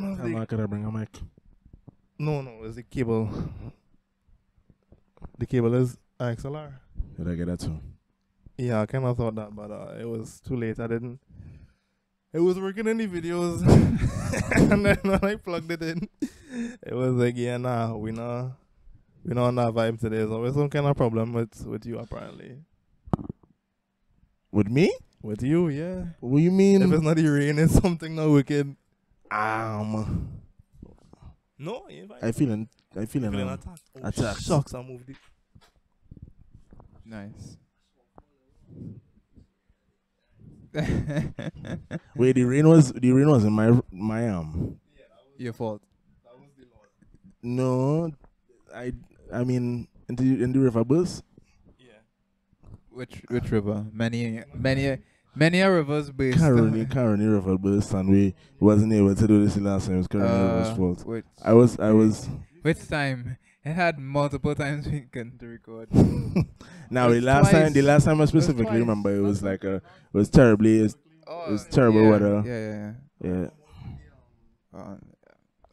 one of I'm the... not gonna bring a mic. No, it's the cable. The cable is XLR. Did I get that too? Yeah, I kind of thought that, but it was too late. I didn't. It was working in the videos, and then when I plugged it in, it was like, yeah, nah, we not on that vibe today. So there's some kind of problem with you apparently. With me? With you, yeah. What do you mean? If it's not the rain, it's something not wicked. No, you ain't fine. I feeling attacked. attacked. Shucks, I moved it. Nice. Wait, the rain was in my Your fault. No, I mean in the river bus. Yeah. Which river? Many rivers based. Currently river bus, and we wasn't able to do this the last time. It was currently river's fault. Which, I was. which time? It had multiple times we couldn't record. Now It the was last time I specifically twice. remember it was like it was terrible yeah, weather. Yeah.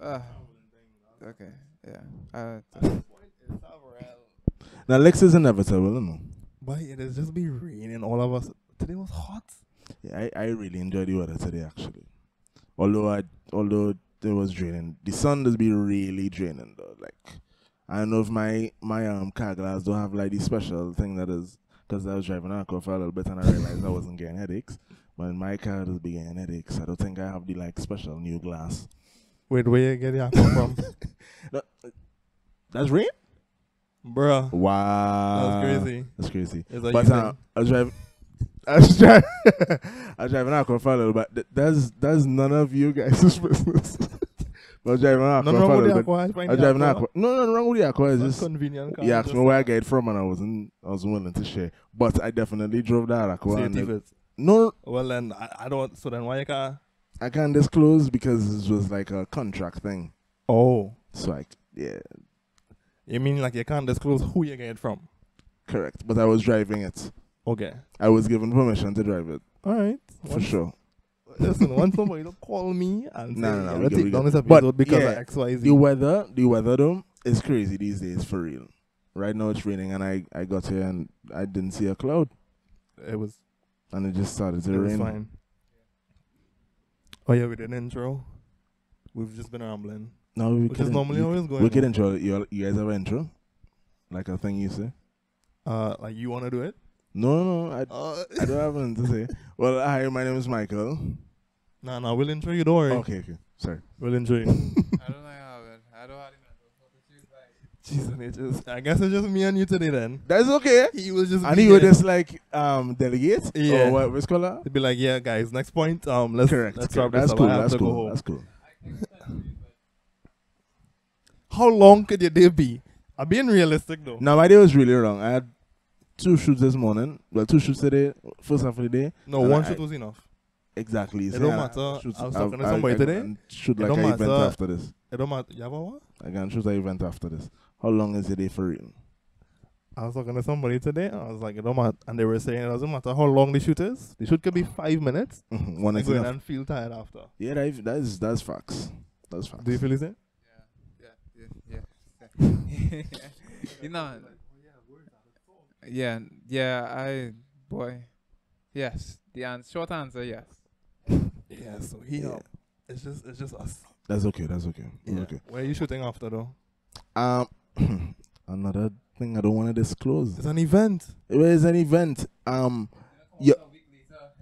Yeah. Okay. Yeah. Now Lex is inevitable, you know. But it has just been raining all of us. Today was hot. Yeah, I really enjoyed the weather today actually. Although it was draining. The sun does be really draining though. Like I don't know if my car glass don't have like the special thing that is, because I was driving Aqua for a little bit and I realized I wasn't getting headaches. But in my car does be getting headaches. I don't think I have the like special new glass. Wait, where you get the aqua from? That's rain? Bruh. Wow. That's crazy. That's crazy. It's like But you I was driving Aqua for a little bit. That's none of you guys' business. I was driving Aqua no for a wrong with little the bit. aqua. I I find was the driving aqua. Aqua. No, wrong with the Aqua. It's That's just convenient. you asked me where I get it from, and I wasn't willing to share. But I definitely drove that Aqua. And no, well then I don't. So then why you can't? I can't disclose because it was like a contract thing. Oh, So yeah, you mean like you can't disclose who you get it from? correct. But I was driving it. Okay. I was given permission to drive it All right. for sure. Listen, once somebody don't call me and say, No, "Yeah, we we good, take we down good." this episode But, because yeah, of X, Y, Z. The weather though is crazy these days for real. Right now it's raining, and I got here and I didn't see a cloud, It was and it just started to rain. fine. Oh yeah, we did an intro. We've just been rambling. No, we Which is normally always going We could on. intro. You guys have an intro, like a thing you say. Like you wanna do it? No, I don't have anything to say. Well, hi, my name is Michael. Nah, we'll intro you. Don't worry. Okay, sorry. We'll intro you. I don't know how it. I don't have Jesus, I guess it's just me and you today then. That's okay. He was just. And be he would here. just like delegate. Yeah. Or what's called that? He'd be like, yeah, guys, next point. Let's Correct. wrap this That's up. cool. I have That's to go cool. home. That's cool. How long could your day be? I'm being realistic though. Now my day was really long. I had 2 shoots this morning. Well, 2 shoots today. First half of the day. No, And one I- shoot was enough. Exactly. It don't matter. I was talking to somebody today. Shoot It like don't an event matter. after this. It don't matter. You have a what? I can shoot an event after this. How long is the day for real? I was talking to somebody today, and I was like, it don't matter. And they were saying it doesn't matter how long the shoot is. The shoot could be 5 minutes. One You is go in enough. and feel tired after. Yeah, that's facts. That's facts. Do you feel the same? Yeah. You know. Yeah. Yes. The short answer, yes. Yeah. So Yeah. it's just us. That's okay. That's okay. That's Yeah. okay. Where are you shooting after though? Another thing I don't want to disclose. It's an event. It was an event. Yeah,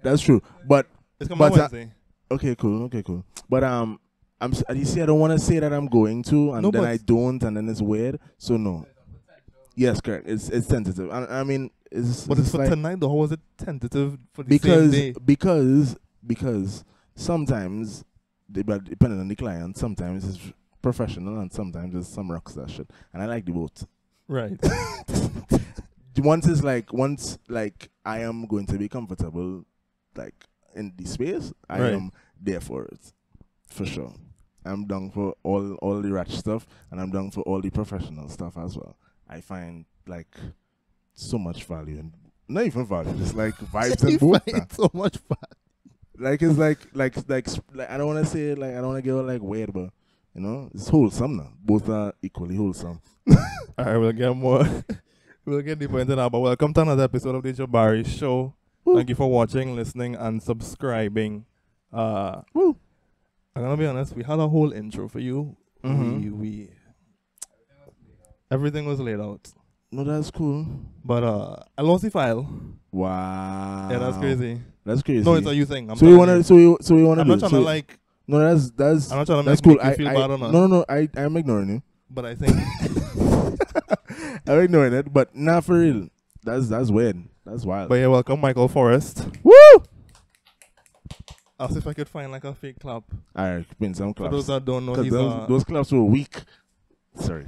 that's true. But It's coming on But, Wednesday. okay, cool. But you see, I don't want to say that I'm going to, and No, then but- I don't, and then it's weird. So no. Yes, correct. It's tentative. I mean, But it's for like, tonight though. How was it tentative for the same day? because sometimes, depending on the client, sometimes it's professional and sometimes it's some rockstar shit, and I like the both. Right. Once I am going to be comfortable, like in the space, I Right. am there for it, for sure. I'm down for all the ratchet stuff, and I'm down for all the professional stuff as well. I find like so much value, and not even value, just like vibes and both. It's so much fun. Like it's like I don't want to say like I don't want to get all like weird, but you know it's wholesome now. Both are equally wholesome. All right, we'll get more. We'll get deeper into that. But welcome to another episode of the Jabari Show. Woo. Thank you for watching, listening, and subscribing. Woo. I'm gonna be honest. We had a whole intro for you. Mhm. We everything was laid out. No, that's cool. But I lost the file. Wow. Yeah, that's crazy. That's crazy. No, it's a you thing. So you wanna so you wanna I'm do not trying to like. no, that's I'm not trying to that's make cool. you feel bad or not. No, I'm ignoring you. But I think I'm ignoring it, but not for real. That's weird. That's wild. But yeah, welcome Michael Forrest. Woo! I'll see if I could find like a fake clap. Alright, been some For claps. those that don't know, 'Cause he's those claps were weak. Sorry.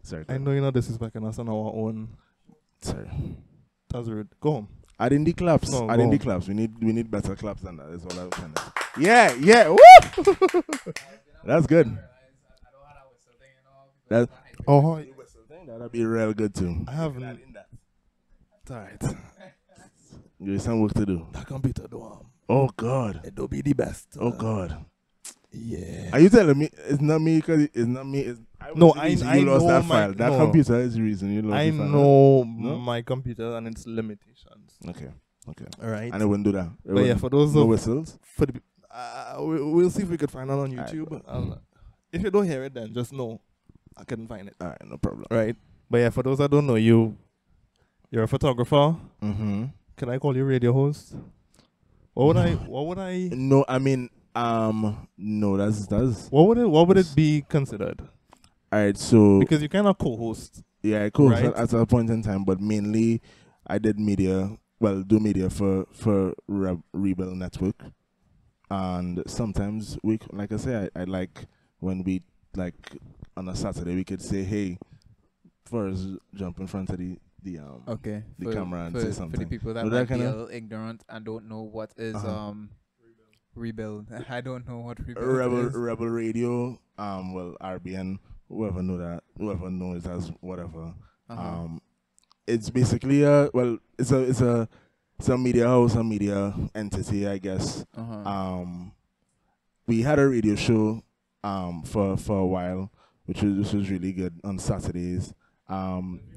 Sorry. I know you're not disrespecting us on our own. Sorry. That's rude. Go home. Adding the claps. No, Adding go the on. claps. We need better claps than that. That's all I'm trying to say. Yeah. Woo! That's good. That Oh, that'll be real good too. I haven't. Alright. You have some work to do. That computer though. Oh God. It don't be the best. Oh God. Yeah. Are you telling me it's not me? Because it's not me. No, was the reason I you lost know that my- file. That no. computer is the reason you lost I the file. know No? my computer and its limitations. Okay. Alright. And it wouldn't do that. But yeah, for those no of whistles. for the, we'll see if we could find it on Alright, YouTube. bro. If you don't hear it, then just know I couldn't find it. All right, no problem. Right. But yeah, for those that don't know you, you're a photographer. Mm-hmm. Can I call you radio host? What would I? No, I mean, no, that's. What would it be considered? All right, so Because you cannot co-host. yeah, cool. Right. At a point in time, but mainly I did media. Well, do media for Rebel Network, and sometimes like I say, I like when we like on a Saturday we could say, hey, first jump in front of the Okay. the camera and say For something. the people that No, might that be a kinda- little ignorant and don't know what is Uh-huh. rebuild. I don't know what rebuild is. Rebel Radio, well, RBN, whoever knows it as whatever. Uh-huh. It's basically it's a media house, a media entity, I guess. Uh-huh. We had a radio show for a while, which was really good on Saturdays.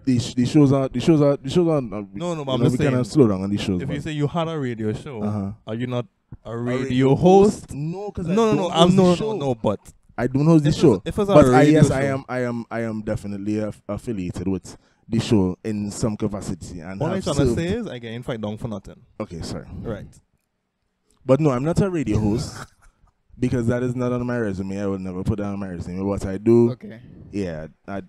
The shows are No, but I'm just we kind saying, of slow down on these shows. If but- you say you had a radio show, Uh-huh. are you not a A radio host? No, because No. But I don't host the if it's- show. if it's a But radio yes, show- I am definitely affiliated with the show in some capacity. And all I'm have trying to served- say is I get invite down for nothing. Okay, sorry. Right. But no, I'm not a radio host because that is not on my resume. I would never put that on my resume. What I do, Okay. yeah, I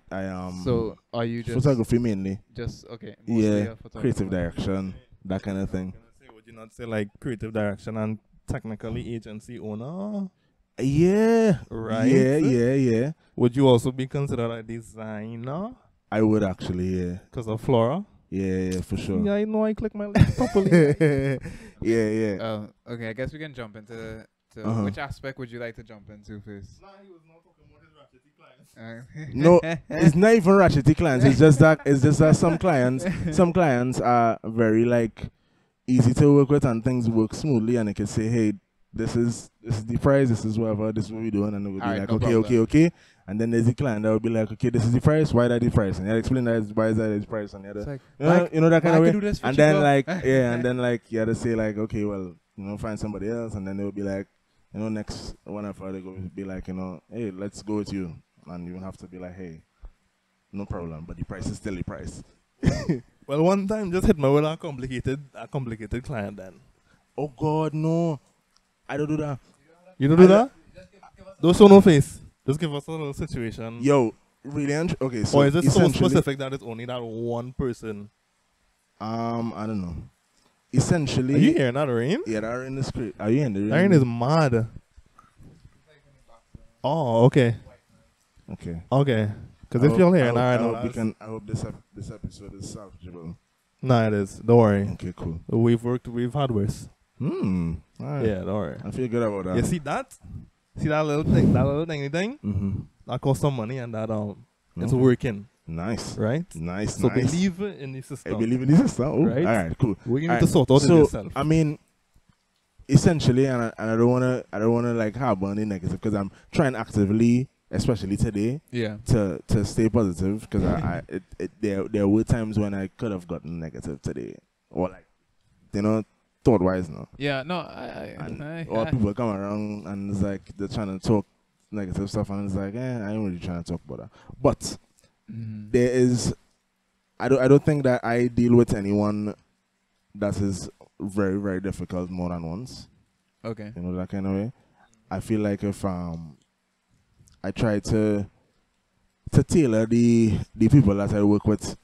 So are you just photography mainly. just okay? Mostly Yeah, a photographer. creative direction, that kind of thing. Would you not say like creative direction and technically agency owner? Yeah, Right. yeah. Would you also be considered a designer? I would actually, yeah, Because of Flora? yeah, for sure. Yeah, I know I click my link properly. yeah. Okay, I guess we can jump into Uh-huh. which aspect would you like to jump into first? No, it's not even ratchety clients. It's just that some clients are very like easy to work with and things work smoothly and they can say, hey, this is the price, this is whatever, this is what we're doing, and it would be Alright, like, no okay, problem. okay. And then there's the client that would be like, okay, this is the price, why that the price? And you explain that why is that the price and the It's other. like, You know that kind I of could way. do this for And then cheaper. like and then like you had to say like, okay, well, find somebody else, and then they would be like, next one of they go be like, hey, let's go with you. And you have to be like, hey, no problem, but the price is still the price. Well, one time just hit me with a complicated client then. Oh God, no. I don't do that. You don't do that? Don't show no face. Just give us a little situation. Yo, really? Okay, so Or is it so essentially- specific that it's only that one person? I don't know. Essentially, Are you hearing that rain? yeah, they're in the script. Are you in the That rain is mad. Oh, okay. Okay. Okay. Because if you're hearing that I right now, hope we can. I hope this episode is salvageable. nah, it is. Don't worry. Okay, cool. We've had worse. All right. Yeah, don't worry. I feel good about that. You see that? See that little thing, that little tiny thing? Mm-hmm. That costs some money and that it's Okay. working. Nice. right? Nice. So nice. believe in the I system, believe in this system. Oh, right? all right, cool. We need All to right, sort out it so yourself. I mean, essentially, and I don't wanna like harbor on the negative because I'm trying actively, especially today, Yeah. to stay positive because there were times when I could have gotten negative today or like thought wise now. Yeah. No. Or people come around and it's like they're trying to talk negative stuff and it's like I ain't really trying to talk about that. But there is I don't think that I deal with anyone that is very, very difficult more than once. Okay. That kind of way. I feel like if I try to tailor the people that I work with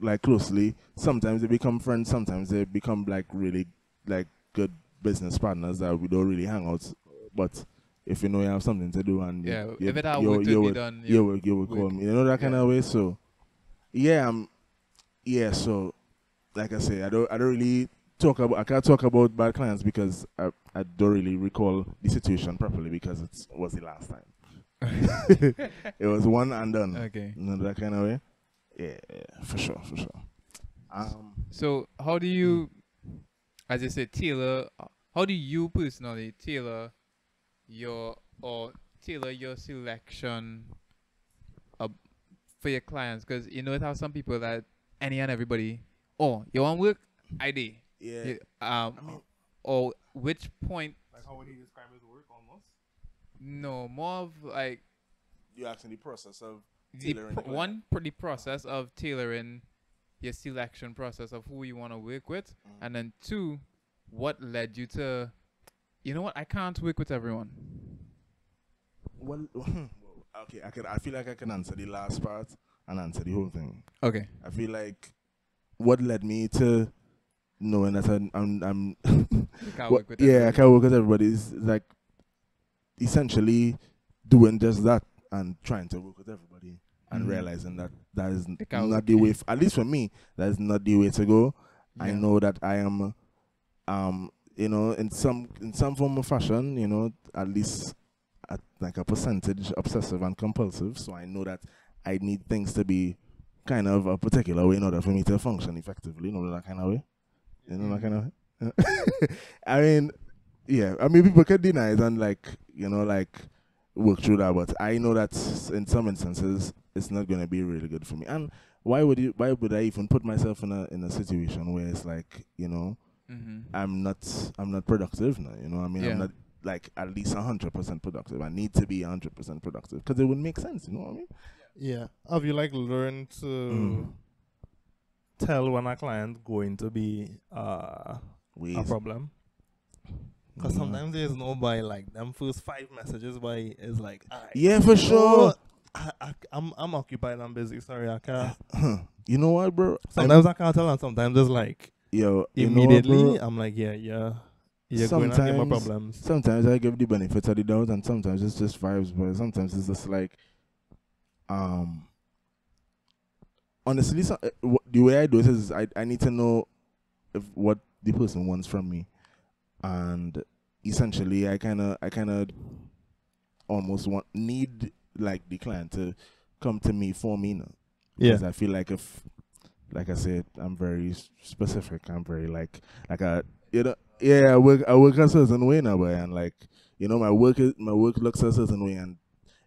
like closely, sometimes they become friends, sometimes they become like really like good business partners that we don't really hang out. But if you have something to do and if it had work to be done, you would call me. That kind of way. So so like I say, I don't really I can't talk about bad clients because I don't really recall the situation properly because it was the last time. It was one and done. Okay. That kind of way. Yeah, for sure. So how do you, as you said, tailor? How do you personally tailor your selection for your clients? Because it have some people that any and everybody. Oh, you want work? I did. Yeah. Or which point? Like how would he describe his work almost? No, more of like You asking the process of the the process of tailoring your selection process of who you want to work with, and then 2, what led you to, I can't work with everyone. Well, okay, I feel like I can answer the last part and answer the whole thing. Okay. I feel like what led me to knowing that I'm Can't work with I everyone. can't work with everybody is like essentially doing just that and trying to work with everybody and realizing that is not the way. At least for me, that is not the way to go. Yeah. I know that I am, in some form of fashion, at least at like a percentage obsessive and compulsive. So I know that I need things to be kind of a particular way in order for me to function effectively. That kind of way. That kind of way. I mean, people can deny it and like work through that, but I know that in some instances it's not going to be really good for me. And why would I even put myself in a situation where it's like I'm not productive now, I'm not like at least 100% productive. I need to be 100% productive because it would make sense, you know what I mean? Yeah. Have you like learned to tell when a client going to be a problem? Because sometimes there's no by like them first 5 messages by is like for sure. I'm occupied, I'm busy, sorry, I can't. You know what, bro? Sometimes I can't tell and sometimes it's like immediately you know what, I'm like you're going to get more problems. Sometimes I give the benefit of the doubt and sometimes it's just vibes, but sometimes it's just like honestly the way I do it is I need to know what the person wants from me. And essentially, I kind of almost need like the client to come to me for me now. Because I feel like like I said, I'm very specific. I'm very like a I work a certain way now, boy, and like my work looks a certain way, and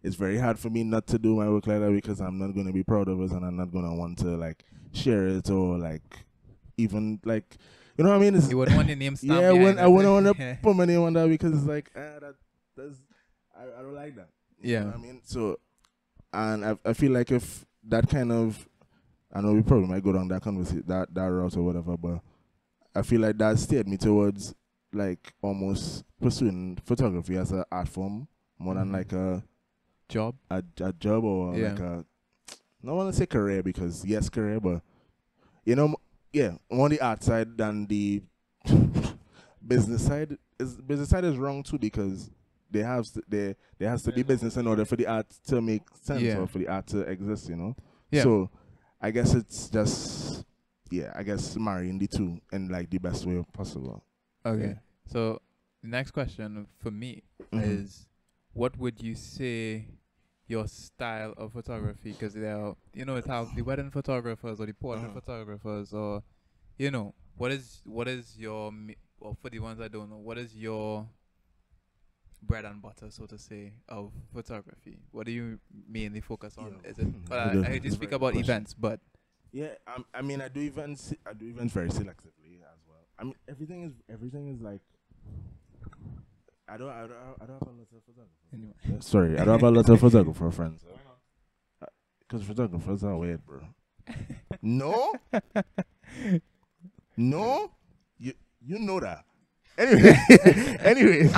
it's very hard for me not to do my work like that because I'm not going to be proud of it, and I'm not going to want to like share it or like even like. You know what I mean? You would want your name stamped. I wouldn't want to put my name on that because it's like I don't like that. You know what I mean? So, and I feel like if that kind of, I know we probably might go down that conversation, that route or whatever, but I feel like that steered me towards like almost pursuing photography as an art form more than like a job, a job or like a. I don't want to say career because yes, career, but more the art side than the business side. Business side is wrong too because there has to be business in order for the art to make sense or for the art to exist, Yeah. So I guess it's just marrying the two in like the best way possible. Okay. So the next question for me is, what would you say your style of photography, because there are, you know, it have the wedding photographers or the portrait photographers, or, you know, what is your or for the ones I don't know, what is your bread and butter, so to say, of photography? What do you mainly focus on? Yeah. Is it? But Good- I heard you that's a speak very about good question. events, but Yeah, I mean, I do events. I do events very selectively as well. I mean, everything is like. I don't have a lot of photographers. anyway. Sorry, I don't have a lot of photographer friends. Because photographers are weird, bro. No, no, you know that. Anyway,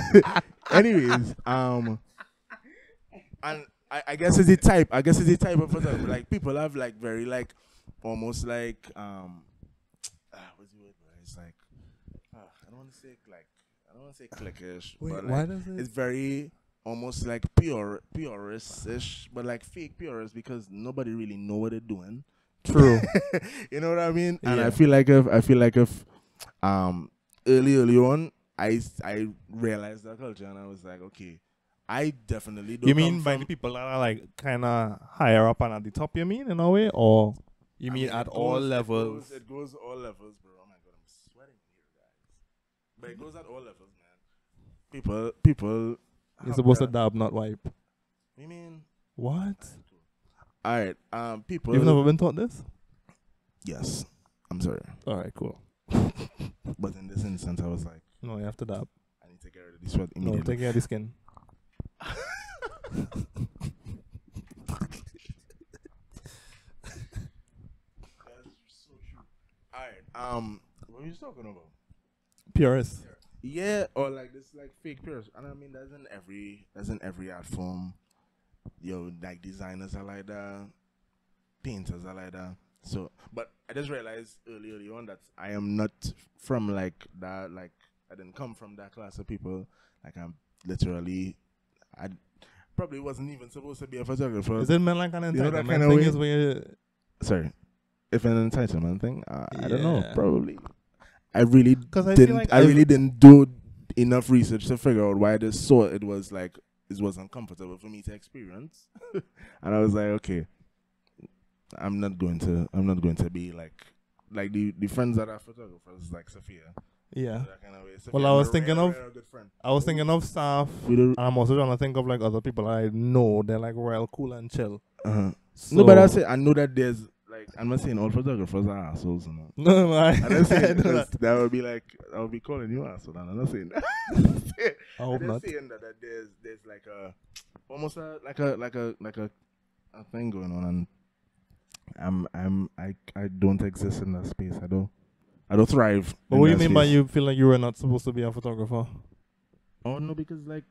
anyways, and I guess it's the type. I guess it's the type of photographer. Like people have like very like almost like what's the word? Bro? It's like I don't want to say like I don't want to say cliquish, Wait, but why like, does it? it's very almost like purist-ish, but like fake purist because nobody really know what they're doing. True. You know what I mean? And Yeah. I feel like if early on I realized that culture and I was like, okay, I definitely don't. You mean come by from, the people that are like kind of higher up and at the top? You mean in a way, or you I mean mean, at it all goes- levels? It goes all levels, bro. Oh my god, I'm sweating here, guys. But it goes at all levels, man. People. You're supposed to dab, not wipe. You mean? What? All right. People. You've never been taught this? Yes. I'm sorry, All right, cool. but in this instance, I was like, No, you have to dab. I need to get rid of this sweat No, immediately. take care of the skin. That's so true. All right. What were you talking about? Purist. Yeah, or like this, like fake purist, and I mean that's in every art form. Yo, like designers are like that, painters are like that. So, but I just realized early on that I am not from like that. Like I didn't come from that class of people. Like I'm literally, I probably wasn't even supposed to be a photographer. Is it meant like an You know that entitlement kinda thing? way? Is where Sorry, if an entitlement thing, I don't know. Yeah. Probably, I really 'Cause I feel didn't. like I really didn't do enough research to figure out why this sort it was like it was uncomfortable for me to experience, and I was like, okay, I'm not going to be like the friends that are photographers like Sophia. yeah. That kind of way. Well, Sophia I is was a thinking rare, of- rare good friend. I was thinking of staff, We do- and I'm also trying to think of like other people I know. They're like real cool and chill. So, No, but I know that there's like I'm not saying all photographers are assholes, you know. no, I'm not I saying know because that. that would be like I would be calling you asshole. I'm not saying that. I hope I'm not. just saying that there's like a almost a thing going on, and I don't exist in that space. I don't thrive. But in what do you that mean by space. you feel like you were not supposed to be a photographer? Oh no, because like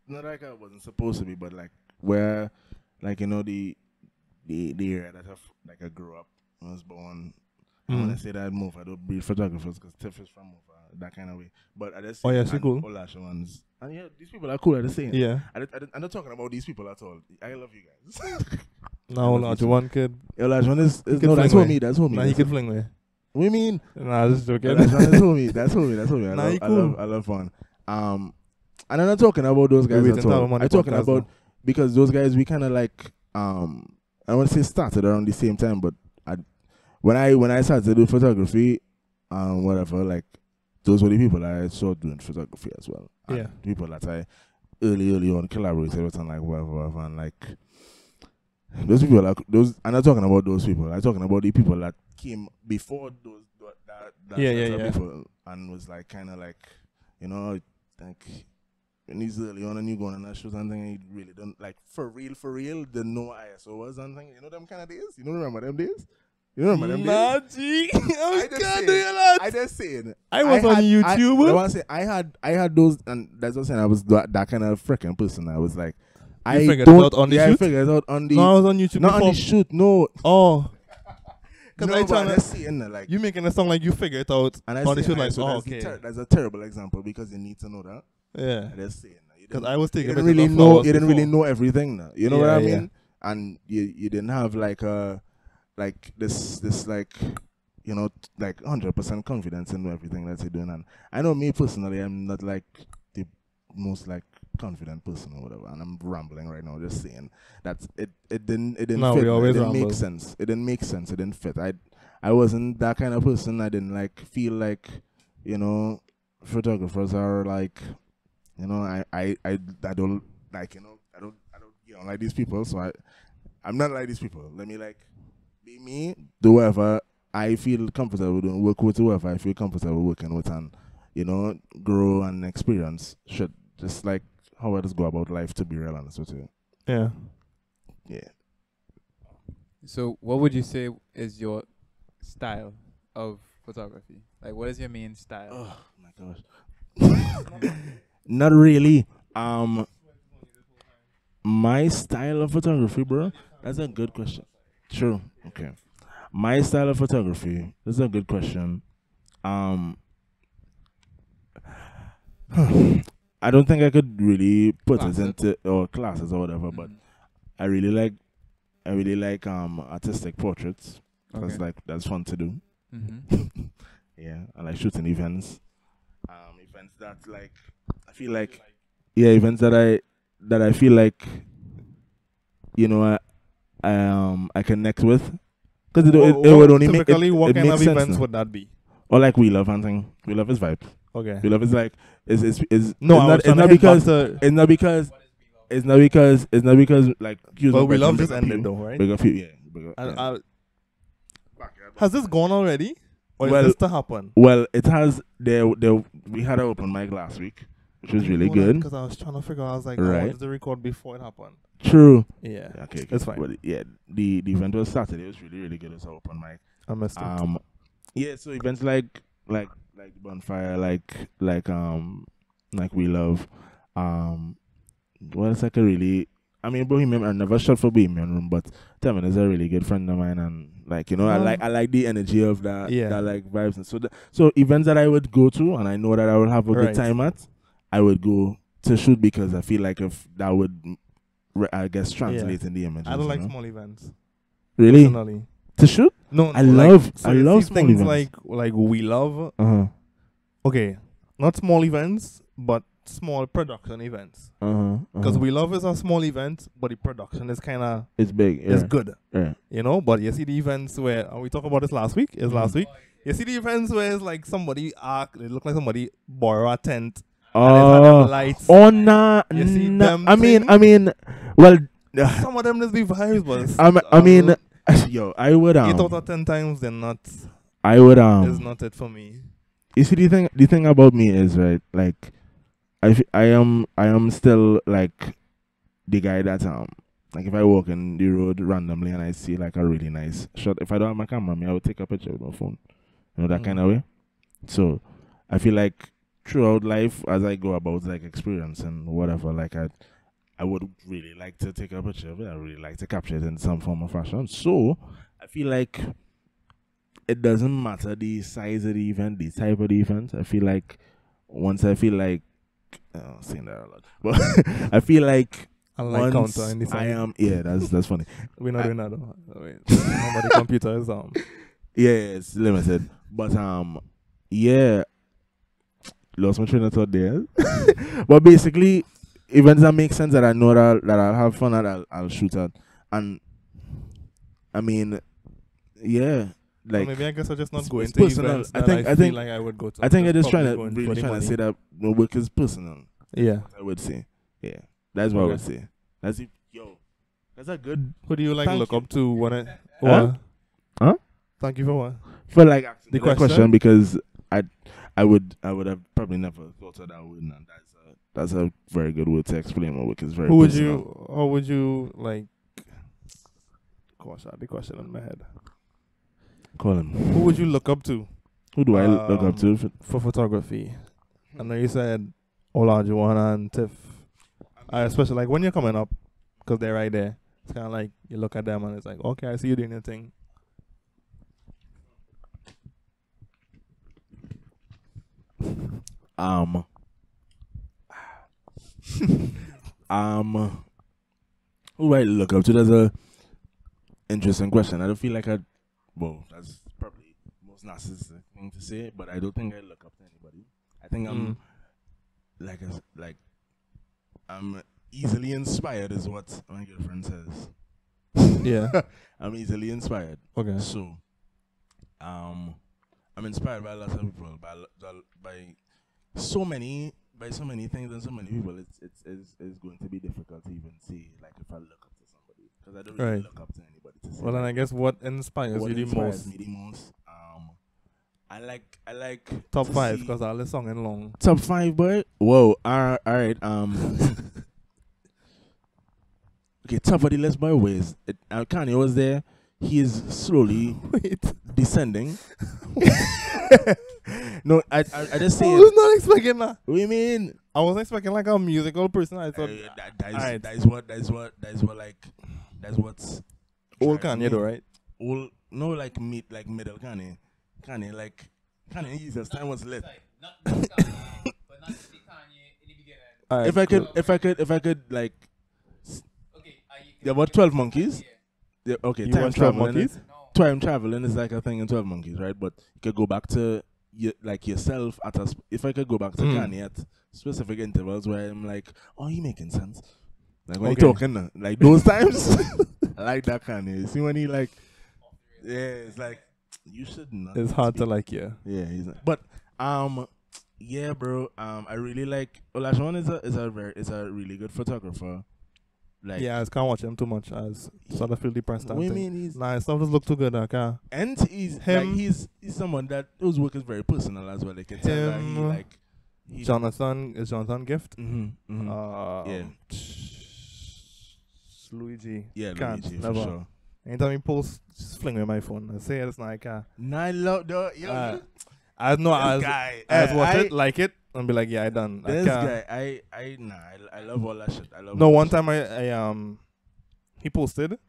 not like I wasn't supposed to be, but like where like you know the area that I grew up, when I was born. And when I say that move, I don't be photographers because Tiff is from Mova, that kind of way. But I just Oh, yeah, she cool. Olash ones. And yeah, these people are cool at the same. Yeah. I'm not talking about these people at all. I love you guys. No, not you one kid. Olash one is He could no, that's fling homie. That's homie. Nah, he could fling me. What do you mean? Nah, just joking. Olash one is homie. That's homie. That's homie. Nah, he cool. I love fun. And I'm not talking about those guys We're at waiting to have all. him on the I'm talking podcast about now. because those guys we kind of like I want to say started around the same time, but when I started to do photography, whatever, like those were the people I saw doing photography as well. And Yeah. people that I early on collaborated with and like whatever, and like those people like those. I'm not talking about those people. I'm talking about the people that came before those that Yeah, set yeah, up yeah. people and was like kind of like you know like. When he's early on and you going on that shoot and thing, he really don't like for real, didn't know what ISO was and thing. You know them kind of days? You don't remember them days? You don't remember them Nah, days? G. I I just can't saying. do that. I just saying. I was on YouTube. I want to say I had those, and that's what I'm saying. I was that kind of freaking person. I was like, I figured it don't. out on the yeah, shoot? I figured it out on the. No, I was on YouTube not before. on the shoot. No, Oh. Because no, I but trying I'm to... just saying that, like, You making it sound like you figure it out and I on the say shoot like, ISO, oh, that's okay. that's a terrible example because you need to know that. Yeah. I just saying. That. You Because didn't- I was taking you pictures didn't really of know. flowers You didn't really before. know everything. Now. You know what Yeah, I yeah. mean? And you didn't have like this like you know like 100% confidence in everything that you're doing. And I know me personally, I'm not like the most like confident person or whatever. And I'm rambling right now, just saying that it didn't No, fit. we always It didn't make ramble. sense. It didn't make sense. It didn't fit. I wasn't that kind of person. I didn't like feel like, you know, photographers are like, you know, I don't like, you know, I don't like these people. So I'm not like these people. Let me like be me, do whatever I feel comfortable doing, work with whoever I feel comfortable working with, and you know, grow and experience. Should just like how I just go about life, to be real honest with you. Yeah. Yeah. So, what would you say is your style of photography? Like, what is your main style? Oh my gosh. Not really. My style of photography, bro. That's a good question. True. Okay. My style of photography. That's a good question. Um, I don't think I could really put Class it it. into or classes or whatever, but Mhm. I really like artistic portraits. That's Okay. like that's fun to do. Mm-hmm. Yeah, I like shooting events. Events that like I feel like events that I feel like you know I connect with because it would only make Typically, what it kind makes of sense events now. would that be? Or like We Love hunting. We Love is vibe. Okay. We Love is like is No, I was it's trying not to head back because to. it's not because like use Well, up We by Love some just bigger ended people. though, right? Bigger people, yeah. Bigger, And, yeah. has this gone already, or Well- is this to happen? Well, it has. There. We had an open mic last week, which was really good. Because I was trying to figure out. I was like, I Right. wanted to record before it happened. True. Yeah. Yeah, okay, It's fine. But yeah, the event was Saturday. It was really really good. It was an open mic. I missed it. Yeah. So events like the bonfire, like We Love, well, it's like a really. I mean, Bohemian. I never shot for Bohemian Room, but Tevin is a really good friend of mine, and like you know, I like the energy of that, Yeah. that like vibes, and so events that I would go to, and I know that I will have a Right. good time at, I would go to shoot because I feel like if that would, I guess, translate in the images. I don't like you know? small events. Really Personally. to shoot. No, I like, love so I you love see small things events. like We Love. Okay, not small events, but small production events. Because We Love is a small event, but the production is kind of it's big. Yeah. is good, Yeah. you know. But you see the events where and we talked about this last week. Is last week. You see the events where it's like somebody it look like somebody borrow a tent and it had them lights. Oh nah, You see nah. them I mean, thing? well, Some of them just be vibes, but I mean, yo, I would 8 out of 10 times they're not. I would Is not it for me. You see, the thing about me is right. Like, I am still like the guy that like if I walk in the road randomly and I see like a really nice shot, if I don't have my camera, I would take a picture with my phone. You know that kind of way. So I feel like throughout life, as I go about like experience and whatever, like I would really like to take a picture of it. I really like to capture it in some form or fashion. So I feel like it doesn't matter the size of the event, the type of the event. I feel like once I feel like saying that a lot, but I feel like I like once counter in the I side. am, yeah, that's funny. We're not doing that though. Wait, nobody computer is Yeah, it's limited, but yeah, lost my train of thought there. But basically, events that make sense that I know that I'll have fun at, I'll shoot at, and I mean, yeah. Like, maybe I guess I just not it's going to personal. events I that think- I I feel think- like I would go to. I think I'm just probably trying to going really for the trying to money. say that my work is personal. Yeah. I would say, yeah, that's what I would Okay. say. That's it. Yo, that's a good Who do you like Thank look you. up to when it? Huh? What? Huh? Thank you for what? for like asking The me that question? because I would have probably never thought of that word, and that's a very good word to explain my work. It's very Who would personal. you? How would you like? Gosh, I had the question in my head. Call him? Who would you look up to Who do I look up to? for photography? I know you said Ola, Joanna, and Tiff. I especially like when you're coming up, because they're right there. It's kind of like you look at them and it's like, okay, I see you doing your thing. Who do I look up to? That's a interesting question. I don't feel like that's probably the most narcissistic thing to say, but I don't think I look up to anybody. I think I'm like I'm easily inspired, is what my girlfriend says. Yeah. I'm easily inspired. Okay. So, I'm inspired by lots of people, by so many things and so many people. It's going to be difficult to even say like if I look up to somebody, because I don't really Right. look up to anybody to say. Well, then like, I guess what inspires what you the inspires most? me the most. I like Top to 5, see- because all the song and long. top 5, boy. Whoa, all right. Okay, top of the list by ways. Kanye was there. He is slowly Wait. descending. No, I just I say. was not expecting that. What do you mean? I was expecting like a musical person. I thought alright. That's what that's what's old driving Kanye though, me. right? Old, no, like middle Kanye. Kanye, his time was lit. Not Kanye, but not the Kanye in the beginning. Alright, If I cool. could like, Okay, there were 12 monkeys. Yeah, okay, You time watch 12 traveling. Monkeys? No. Time traveling is like a thing in 12 Monkeys, right? But you could go back to like yourself at a. If I could go back to Kanye at specific intervals where I'm like, oh, he making sense. Like when he Okay. talking, like those times, I like that Kanye. See when he like, yeah, it's like you should not. It's hard to speak. like, yeah. Yeah, he's not. But yeah, bro. I really like Olajuwon is a really good photographer. Like, Yeah, I just can't watch him too much. I was sort of feel depressed. what do you mean he's Nah, his stuff just look too good. I can't. and he's Him- like he's someone that whose work is very personal as well. Like can tell that he Him- like he Jonathan Gift. Yeah. Luigi. Yeah, Can't, Luigi, for never. sure. Anytime he posts, just fling me my phone. I say it's not I can't. Nah, I love the I know I this guy. I watch it, like it, and be like, yeah, I done. This I can't. guy, I love all that shit. I love. No, all one that time he posted. shit.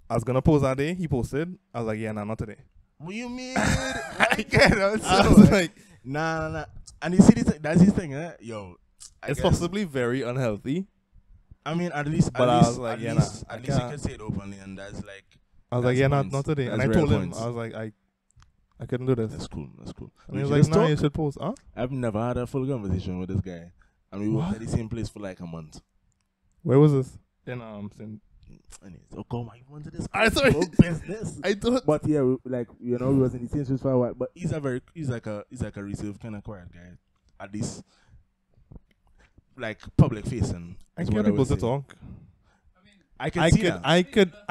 I was gonna post that day. He posted. I was like, yeah, nah, not today. What you mean? I get it. I was like, Nah. And you see this? That's his thing, eh? Yo, I it's guess- possibly very unhealthy. I mean, at least, But I was like, yeah, nah, I at least you can't. can say it openly, and that's like, I was like, That's yeah, points. not today. And That's I real told him, points. I was like, I couldn't do this. that's cool. And he was We like, just nah, talk. you should post. Huh? I've never had a full conversation with this guy, and we worked What? at the same place for like a month. Where was this? In Anyways, oh God, why you want to this? I sorry. business. I thought. But yeah, we was in the same space for a while. But he's like a reserved kind of quiet guy. At least, like public facing. I is get what people would to say. talk. I can see that. I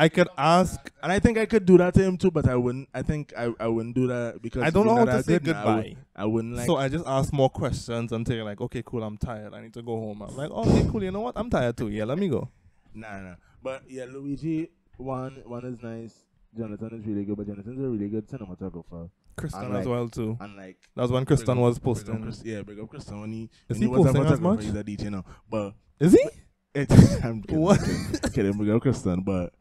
could ask. And I think I could do that to him too, but I wouldn't. I think I wouldn't do that because I don't we're know how not to that say good, and goodbye. I wouldn't like. So I just ask more questions until you're like, okay, cool, I'm tired. I need to go home. I'm like, okay, cool. You know what? I'm tired too. Yeah, let me go. Nah. But yeah, Luigi, one is nice. Jonathan is really good, but Jonathan's a really good cinematographer. Kristen And, like, as well too. And like, That was when Kristen was big up posting. big up Kristen when he Is when he was a posting as photographer, much? he's a DJ now. But Is he? I'm kidding, What? kidding, big up Kristen, but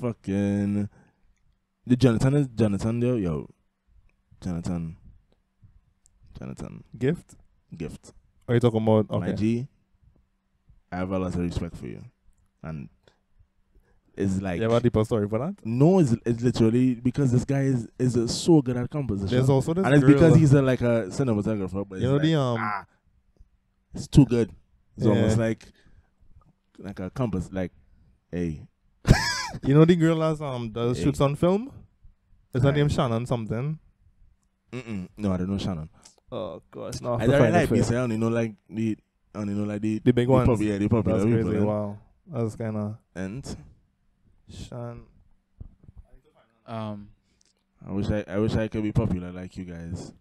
fucking the Jonathan there, yo, Jonathan Gift? Gift. Are you talking about? My Okay. G, I have a lot of respect for you, and it's like You have a deeper story for that? no, it's literally because this guy is so good at composition. There's also this and it's girl. because he's like a cinematographer, but You know it's the like, it's too good. It's Yeah. almost like a compass. Like, hey, you know the girl that does Hey. shoots on film? Is her Right. name Shannon something? no, I don't know Shannon. Oh gosh, no. I don't like this. I only know like the The big ones. the popular That's people. crazy. eh? Wow. That's kind of And Shan. I wish I could be popular like you guys.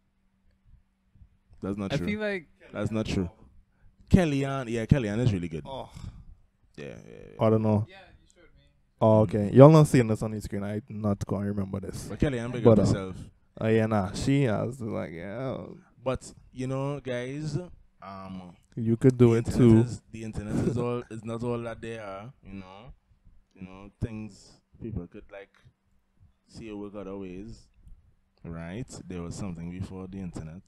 That's not I true. feel like That's not true. Kellyanne is really good. Oh, Yeah. I don't know. yeah, you showed me. Oh, okay. Y'all not seeing this on the screen. I not gonna remember this. But Kellyanne, big But, up yourself. Oh yeah, nah. She has like, yeah. But you know, guys, You could do it too. The internet is not all that they are. You know, things people could like see it work other ways, right? There was something before the internet.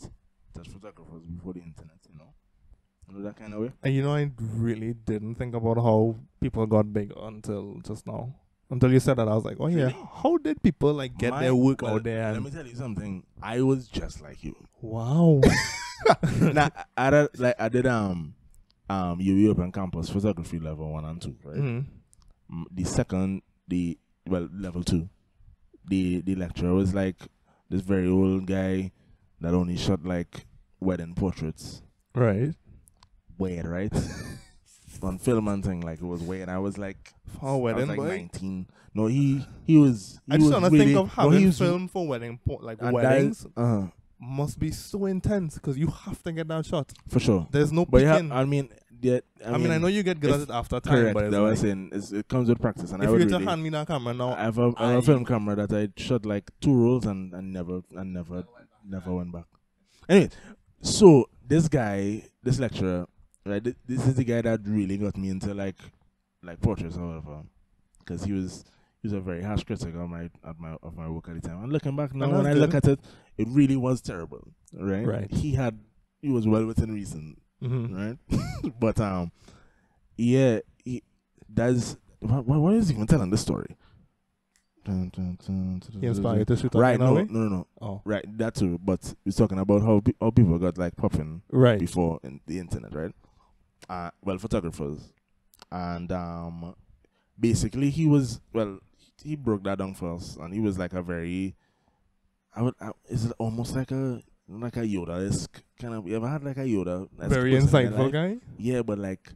Such photographers before the internet. You know that kind of way. And I really didn't think about how people got big until just now. Until you said that, I was like, oh yeah, Really? how did people like get their work out there? Let And me tell you something. I was just like you. wow. Nah, I did UWI Open Campus photography level 1 and 2, right? The second, level 2, the lecturer was like this very old guy that only shot like wedding portraits. Right. Weird, right? On film and thing, like it was weird. I was like, For a wedding, I was like boy. 19. No, he was. I just want to really, think of no, having he was, film for wedding, like and weddings. that, Must be so intense because you have to get that shot. for sure. There's no But picking. I mean, I mean, I know you get good at it after time, correct. but it's That like, was saying it comes with practice, and if I you would were to really. hand me that camera now, I have a film camera that I shot like 2 rolls and never went back. Anyway, so this guy, this lecturer, right? This is the guy that really got me into like portraits or whatever, because he was a very harsh critic of my work at the time. And looking back now, And when that's I look good. at it, it really was terrible, right? Right. He was well within reason, right? But yeah, that's what is he even telling this story? he inspired you to shoot Right? that way? No. Oh, Right, that too. But he's talking about how people got like popping right. before in the internet, right? Photographers, and basically he broke that down for us, and he was like a very, is it almost like a Yoda-esque kind of? You ever had like a Yoda? Very insightful guy. Yeah, but like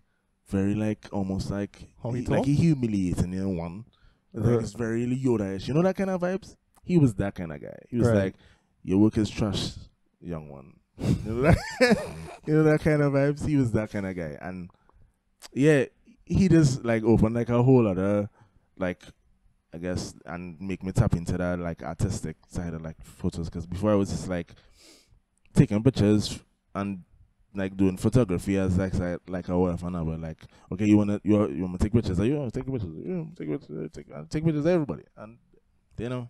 very like almost like How he like talk? he humiliating you in one. Like it's very Yoda-ish. You know that kind of vibes? He was that kind of guy. He was Right. like, your work is trash, young one. You know that kind of vibes? He was that kind of guy. And yeah, he just like opened like a whole other, like, I guess, and make me tap into that like artistic side of like photos. Because before I was just like taking pictures and like doing photography as like a whatever now, but like, okay, you wanna take pictures? You wanna take pictures? Take pictures of everybody. And you know,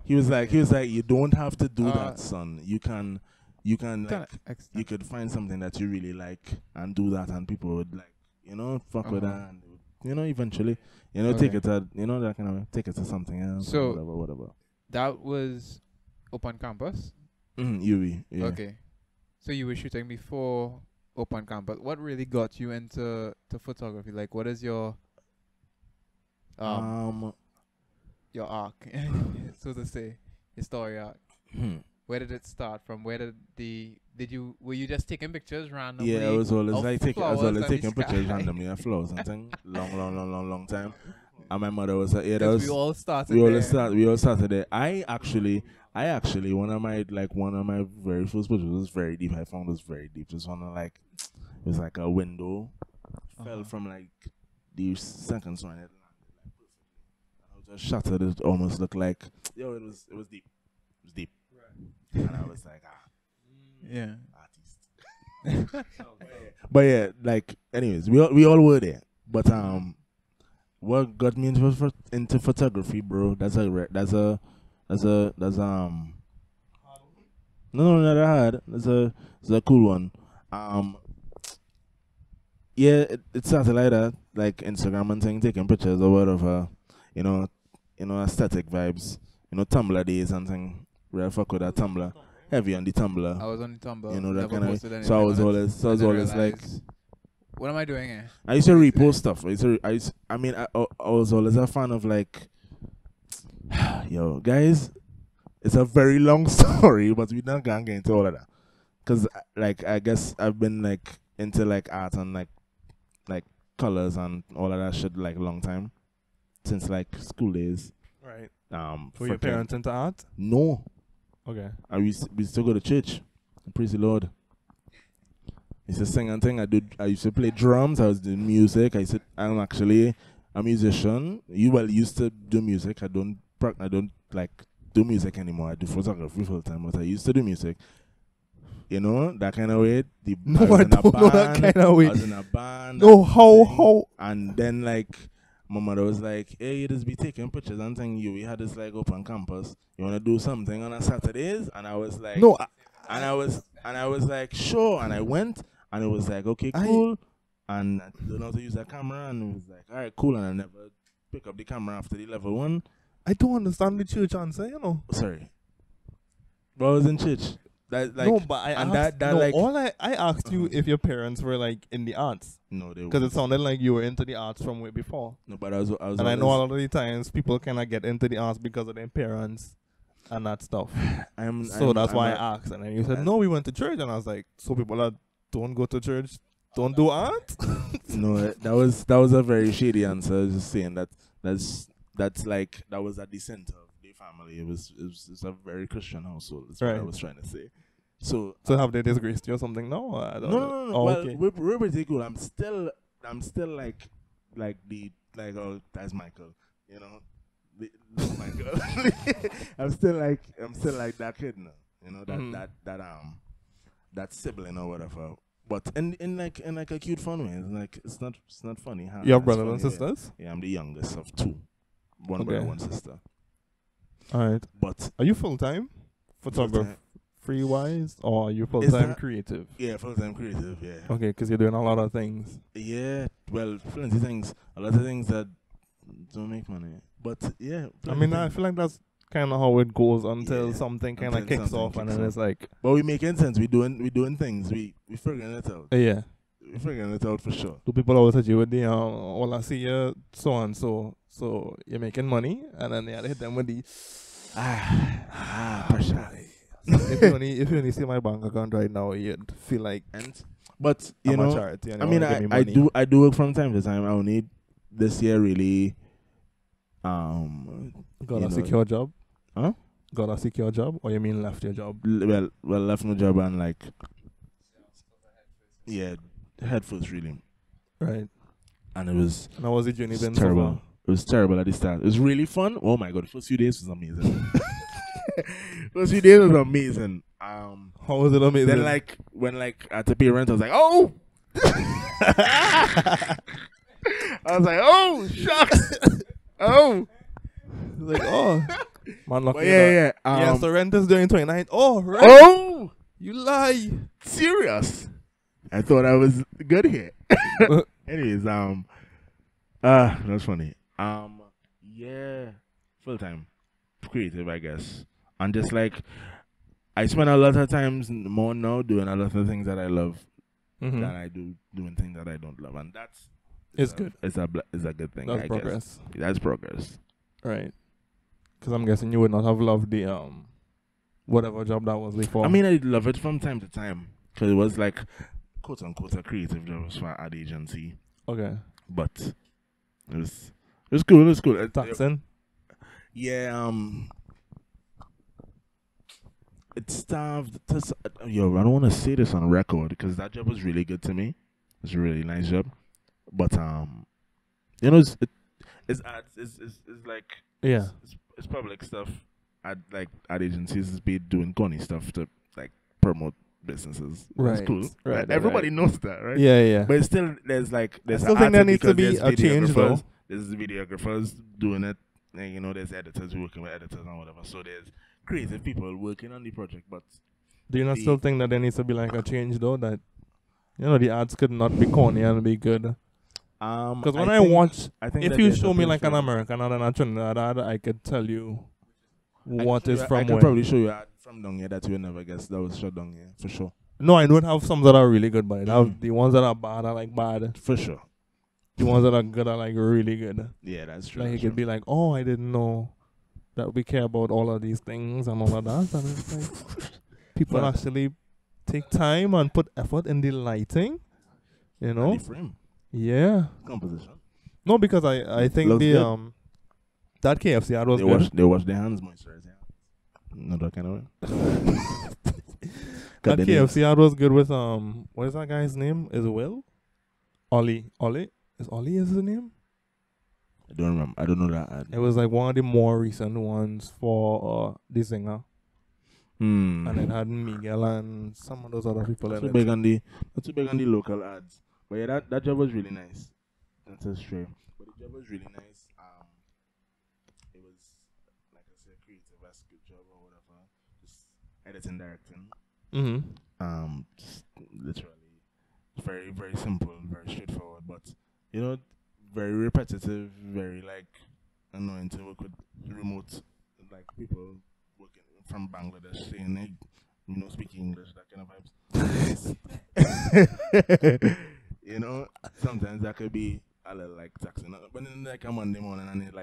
he was like, you don't have to do that, son. You can like, you could find something that you really like and do that, and people would like, you know, fuck with that, and you know, eventually, you know, take it to, you know, that kind of take it to something else. So whatever. that was open campus. UWI, yeah. Okay. So you were shooting before open campus. What really got you into photography? Like, what is your your arc, so to say, your story arc? Where did it start from? Where were you just taking pictures randomly? Yeah, I was always of like taking flowers and taking the pictures sky? randomly of flowers and thing. Long time. And my mother was like, yeah, that 'Cause was we all started we all there. started there. I actually one of my very first pictures was very deep. I found it was very deep. It was like a window fell from like the second story. And I was just shattered. It almost looked like it was deep. It was deep. Right. And I was like, Yeah. artist. But yeah, like anyways, we all were there. But what got me into photography, bro? That's a no, not that hard. That's a cool one. Yeah, it started like that, like Instagram and thing, taking pictures or whatever, you know, aesthetic vibes, you know, Tumblr days and thing. Where I fuck with that Tumblr, heavy on the Tumblr. I was on the Tumblr. You know, that never kind of. posted anything So I was on it. always And then like. realized, what am I doing here? I used to repost stuff. I was always a fan of like, yo, guys, it's a very long story, but we're not gonna get into all of that. Cause like I guess I've been like into like art and like colors and all of that shit like a long time, since like school days. Right. For Your parents into art? No, Okay. we used to go to church, praise the Lord. I used to sing and thing. I used to play drums. I was doing music. I'm actually a musician. Used to do music. I don't like do music anymore. I do photography full time, but I used to do music. You know, that kind of way. I don't know that kind of way. I was in a band. No, how? And then like my mother was like, "Hey, you just be taking pictures and thing. We had this like open campus. You wanna do something on a Saturdays?" And I was like, No. And I was like, sure. And I went, and it was like, okay, cool. And I don't know how to use that camera, and it was like, all right, cool. And I never pick up the camera after the level 1. I don't understand the church answer, you know. Sorry. But I was in church. That like no, but I and asked, that no, like all I asked you if your parents were like in the arts, no, they because it weren't. sounded like you were into the arts from way before. No, but I was And I know a always, lot of the times people cannot get into the arts because of their parents and that stuff. So that's why I asked. And then you said, no, we went to church. And I was like, so people that don't go to church don't do art? No, that was a very shady answer. I was just saying that's like that was at the center of the family. It's a very Christian household. That's what I Right. was trying to say. So So have they disgraced you or something? No, I don't know. no. Oh, Well, okay. we're pretty cool. I'm still like that's Michael, you know, Michael. I'm still like that kid now, you know, that sibling or whatever. But in like a cute fun way. It's like it's not funny. Huh? You have It's brothers and funny, sisters? Yeah, I'm the youngest of two. One Okay. brother, one sister. All right. But Are you full-time photography wise, or are you full-time that- creative? yeah, full time creative. Yeah. Okay, because you're doing a lot of things. Yeah, well, plenty things. A lot of things that don't make money. But yeah, I plenty mean, I things. feel like that's kind of how it goes until Yeah, something kind of until kicks something off, and kicks then off. it's like, But we making sense. We doing things. We figuring it out. yeah. We figuring it out for sure. Do people always hit you with the well, I see you so and so, so you're making money, and then they had to hit them with the Pressure. if you only see my bank account right now, you'd feel like But I'm you a know, charity. And I you mean, wanna give me money. I do work from time to time. I only this year really, got you a know, secure job. Huh? Got a secure job, or you mean left your job? well, left my job and like, yeah, head first really, Right. and it was And how was the journey been so terrible. far? It was terrible at the start. It was really fun. Oh my god, the first few days was amazing. First few days was amazing. How was it amazing? Then like when like I had to pay rent, I was like, oh. I was like, oh shucks, oh. like, oh, man, lucky. But yeah. Yes, the rent is during 29th. Oh, right. Oh, You lie. serious? I thought I was good here. Anyways, that's funny. Yeah, full time creative, I guess, and just like I spend a lot of times more now doing a lot of things that I love Mm-hmm. than I do doing things that I don't love, and that's It's good. It's a good thing. That's I progress. guess. That's progress. Right. Because I'm guessing you would not have loved the whatever job that was before. I mean, I love it from time to time because it was like quote unquote a creative job for an ad agency, okay. but it was cool. It was cool. Taxing. Yeah, it starved. Yo, I don't want to say this on record because that job was really good to me. It's a really nice job, but you know, it's ads. It's like Yeah. it's public stuff. Ad agencies is be doing corny stuff to like promote businesses. Right. It's cool. Right. Everybody knows that, right? Yeah. But still, there's still think there needs to be a change, though. There's videographers doing it. And, you know, there's editors working with editors and whatever. So there's creative people working on the project. But Do you not still think that there needs to be like a change though? That the ads could not be corny and be good. Because when I watch, if you show me like an American ad and a Trinidad ad, I could tell you what is from I can where. probably show you ad from down here that you will never guess that was shot down here for sure. No, I don't have some that are really good, but I have the ones that are bad are like bad. For sure. The ones that are good are like really good. Yeah, that's true. Like that's it could be like, oh, I didn't know that we care about all of these things and all of that. And it's like people Right. actually take time and put effort in the lighting. You know? And the frame Yeah. composition. No, because I think Looks the good. that KFC ad was They good. wash their hands, moisturize. Yeah. Not that kind of way. That KFC ad was good with what is that guy's name? Is it Will? Ollie. Is Ollie his name? I don't remember. I don't know that ad. It was like one of the more recent ones for the singer. And it had Miguel and some of those other people Not in too it. big on the local ads. But yeah, that job was really nice. That's true. But the job was really nice. It was like I said, creative as good job or whatever. Just editing, directing. Mm-hmm. Just literally very, very simple, very straightforward. But you know, very repetitive, very like annoying to work with remote like people working from Bangladesh saying, hey, speak English, that kind of vibes. Sometimes that could be a little like taxing. But then like a Monday morning and it's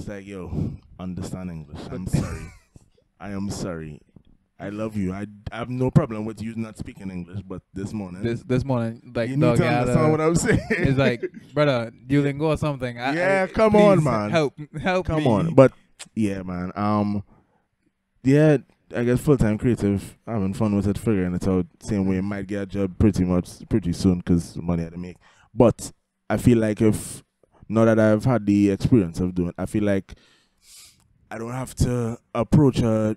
like, yo, understand English. I'm sorry. I am sorry. I love you. I have no problem with you not speaking English, but this morning, This morning, like, you need dog to had understand what I'm saying. it's like, brother, Duolingo or something. Come on, please man. Help Come me. on. But yeah, man. Yeah, I guess full-time creative, having fun with it, figuring it out. Same way, might get a job pretty soon because money had to make. But I feel like now that I've had the experience of doing, I feel like I don't have to approach a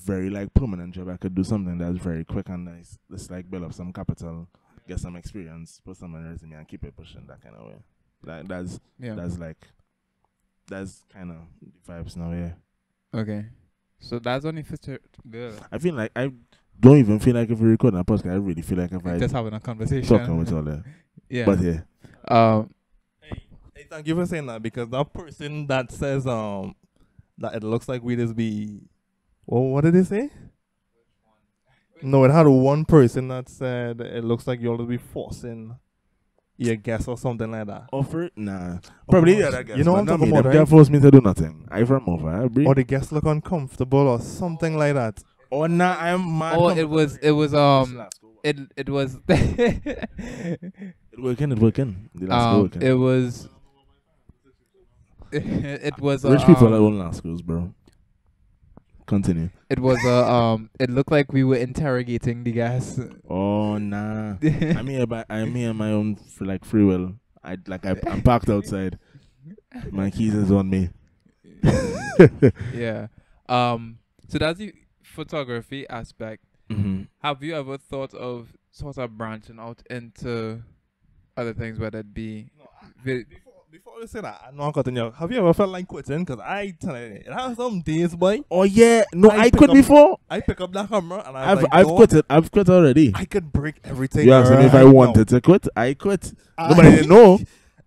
very like permanent job. I could do something that's very quick and nice. Just like build up some capital, get some experience, put some on the resume, and keep it pushing that kind of way. That's kind of the vibes now. Yeah. Okay, so that's only for I feel like I don't even feel like if we record a podcast, I really feel like if I just having a conversation. talking with all that. Yeah. But yeah. Hey, thank you for saying that, because that person that says that it looks like we just be, well, what did they say? No, it had one person that said it looks like you'll be forcing your guess or something like that. Offer? Nah. Probably the other guess. You know what I'm talking about, They right? forced me to do nothing. I from over. I agree. Or the guests look uncomfortable or something like that. Or nah, I'm mad. Oh, it was it was It working. The last working. it was it was Rich people that own last schools, bro. Continue. it was it looked like we were interrogating the guys. Oh nah. I'm here my own free will. I'm parked outside. My keys is on me. Yeah. So that's the photography aspect. Mm-hmm. Have you ever thought of sort of branching out into other things, whether it be Before we say that, I'm not cutting you. Have you ever felt like quitting? Because I tell you, it has some days, boy. Oh yeah. No, I pick quit up- before. I pick up that camera and I've quit it. I've quit already. I could break everything. You asked me if I wanted to quit. I quit. Nobody didn't know.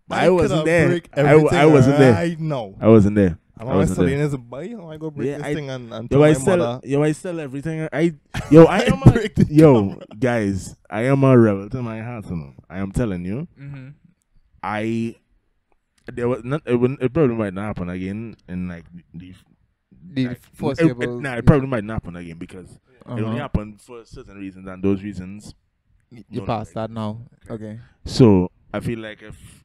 I wasn't there. I wasn't there. I know. I wasn't there. I'm I always wasn't telling there. you, boy, I go break Yeah, this I- thing and Yo, tell I my mother. sell everything. I am a, break the yo, guys, I am a rebel to my heart. You know. I am telling you, there was not. It probably might not happen again in like the foreseeable. It probably might not happen again because it only Uh-huh. happened for certain reasons, and those reasons. You no passed longer that now. Okay. So I feel like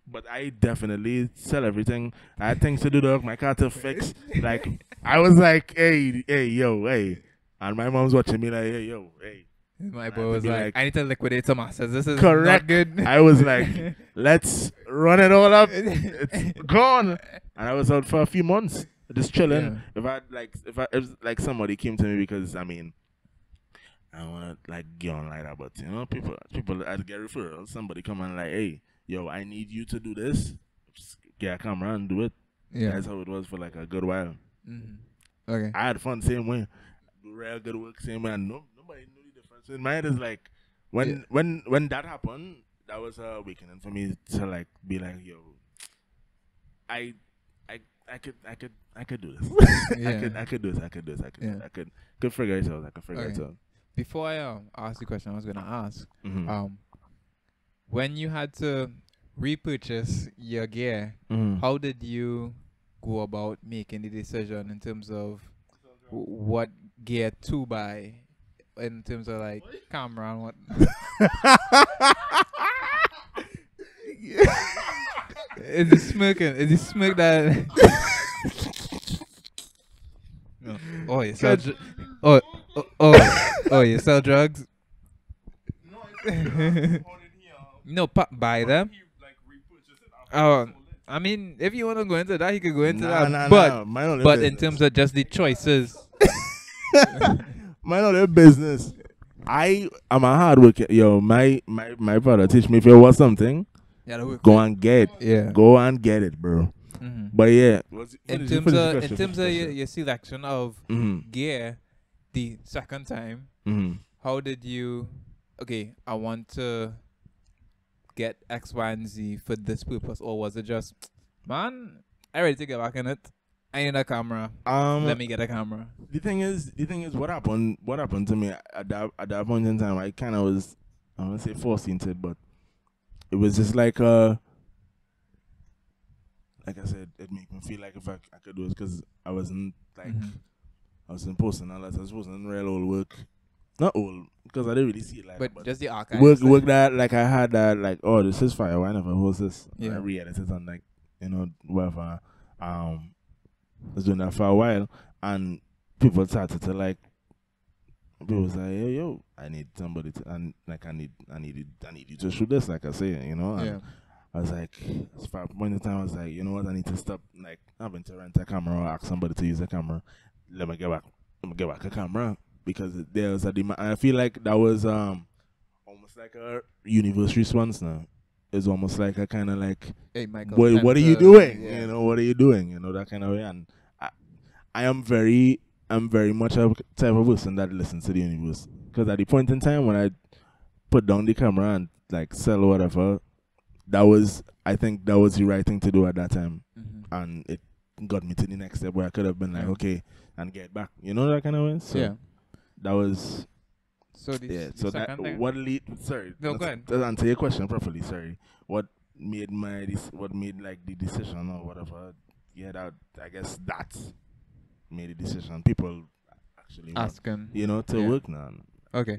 but I definitely sell everything. I had things to do, dog. My car to fix. Like I was like, hey, yo, hey, and my mom's watching me like, hey, yo, hey. My I boy had was to be like, I need to liquidate some assets. This is Correct. not good. I was like, let's run it all up. It's gone. And I was out for a few months, just chilling. Yeah. If somebody came to me because I don't want to like get on like that, but people I'd get referrals. Somebody come and like, hey, yo, I need you to do this. Just get a camera and do it. Yeah. That's how it was for like a good while. Mm-hmm. Okay. I had fun same way. Do real good work same way. And nobody knew the difference. In my head is like when that happened, that was a awakening for me to like be like, yo, I could do this. Yeah. I could do this. I could do this. Yeah. I could figure it out. I could figure it Okay. out. Before I ask the question I was gonna ask, Mm-hmm. when you had to repurchase your gear, how did you go about making the decision in terms of what gear to buy, in terms of like camera and what? Is he smoking? Is he smoke that? No. Oh, you sell oh, you sell drugs? No, buy them. Oh, I mean, if you want to go into that, you could go into that. But in terms of just the choices, mine only business. I am a hard worker. Yo, my brother teach me if you want something, go and get it. yeah. Go and get it, bro. Mm-hmm. But yeah, In terms of your selection of gear, the second time, how did you? Okay, I want to get X, Y, and Z for this purpose, or was it just, man, I ready to get back in it, I need a camera. Let me get a camera. The thing is, what happened to me at that point in time, I kind of was, I don't want to say forced into it, but it was just like I said, it made me feel like if I could do it, because I wasn't like, I wasn't posting all that. I was posting real old work. Not old, because I didn't really see it like But that. But just the archive. work that, like, I had that, like, oh, this is fire. Why never post this? Yeah. I re-edited on, like, whatever. I was doing that for a while, and people started to, like, people was like, yo, I need somebody to, and like, I need you to shoot this, like I say, and Yeah. I was like, for a point in time, I was like, you know what, I need to stop, like, having to rent a camera or ask somebody to use a camera. Let me get back a camera, because there was a demand. I feel like that was almost like a universal response now. It's almost like a kind of like, Hey, Michael. what are you doing? Yeah. What are you doing? That kind of way. And I'm very much a type of person that listens to the universe. Because at the point in time when I put down the camera and like sell or whatever, I think that was the right thing to do at that time. And it got me to the next step where I could have been like, okay, and get back. That kind of way. So yeah. that was. So the, Yeah, the so second thing. sorry. No, go ahead. To answer your question properly, sorry. What made like the decision or whatever? Yeah, that, I guess that made the decision. People actually Asking. to work now. Okay.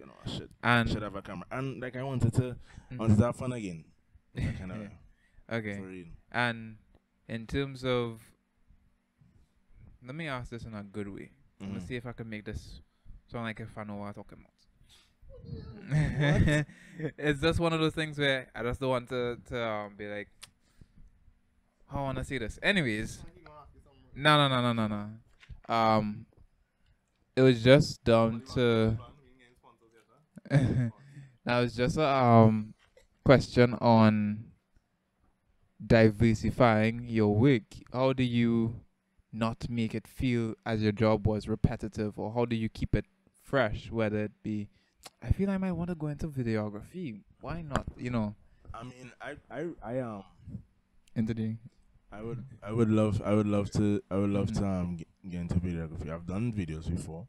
I should have a camera. And like I wanted to have fun again. That kind of Okay. for real. And in terms of, let me ask this in a good way. I'm gonna see if I can make this sound like if I know what I'm talking about. It's just one of those things where I just don't want to be like, how I want to see this. Anyways, no. It was just down to. That was just a question on diversifying your work. How do you not make it feel as your job was repetitive, or how do you keep it fresh, whether it be, I feel I might want to go into videography. Why not? I mean, I Into the. I would love to get into videography. I've done videos before.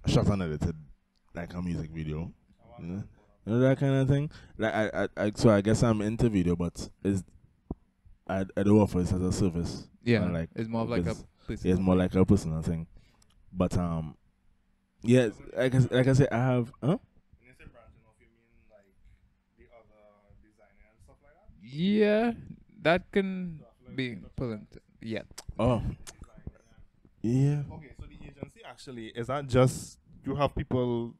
I shot and edited like a music video. That kind of thing. Like so I guess I'm into video, but I do offer it as a service. Yeah, like it's more of like a. It's more like a personal thing. But yeah, like I said, I have Yeah, that can be pulling. Yeah. Oh. Yeah. Okay, so the agency actually, is that just you have people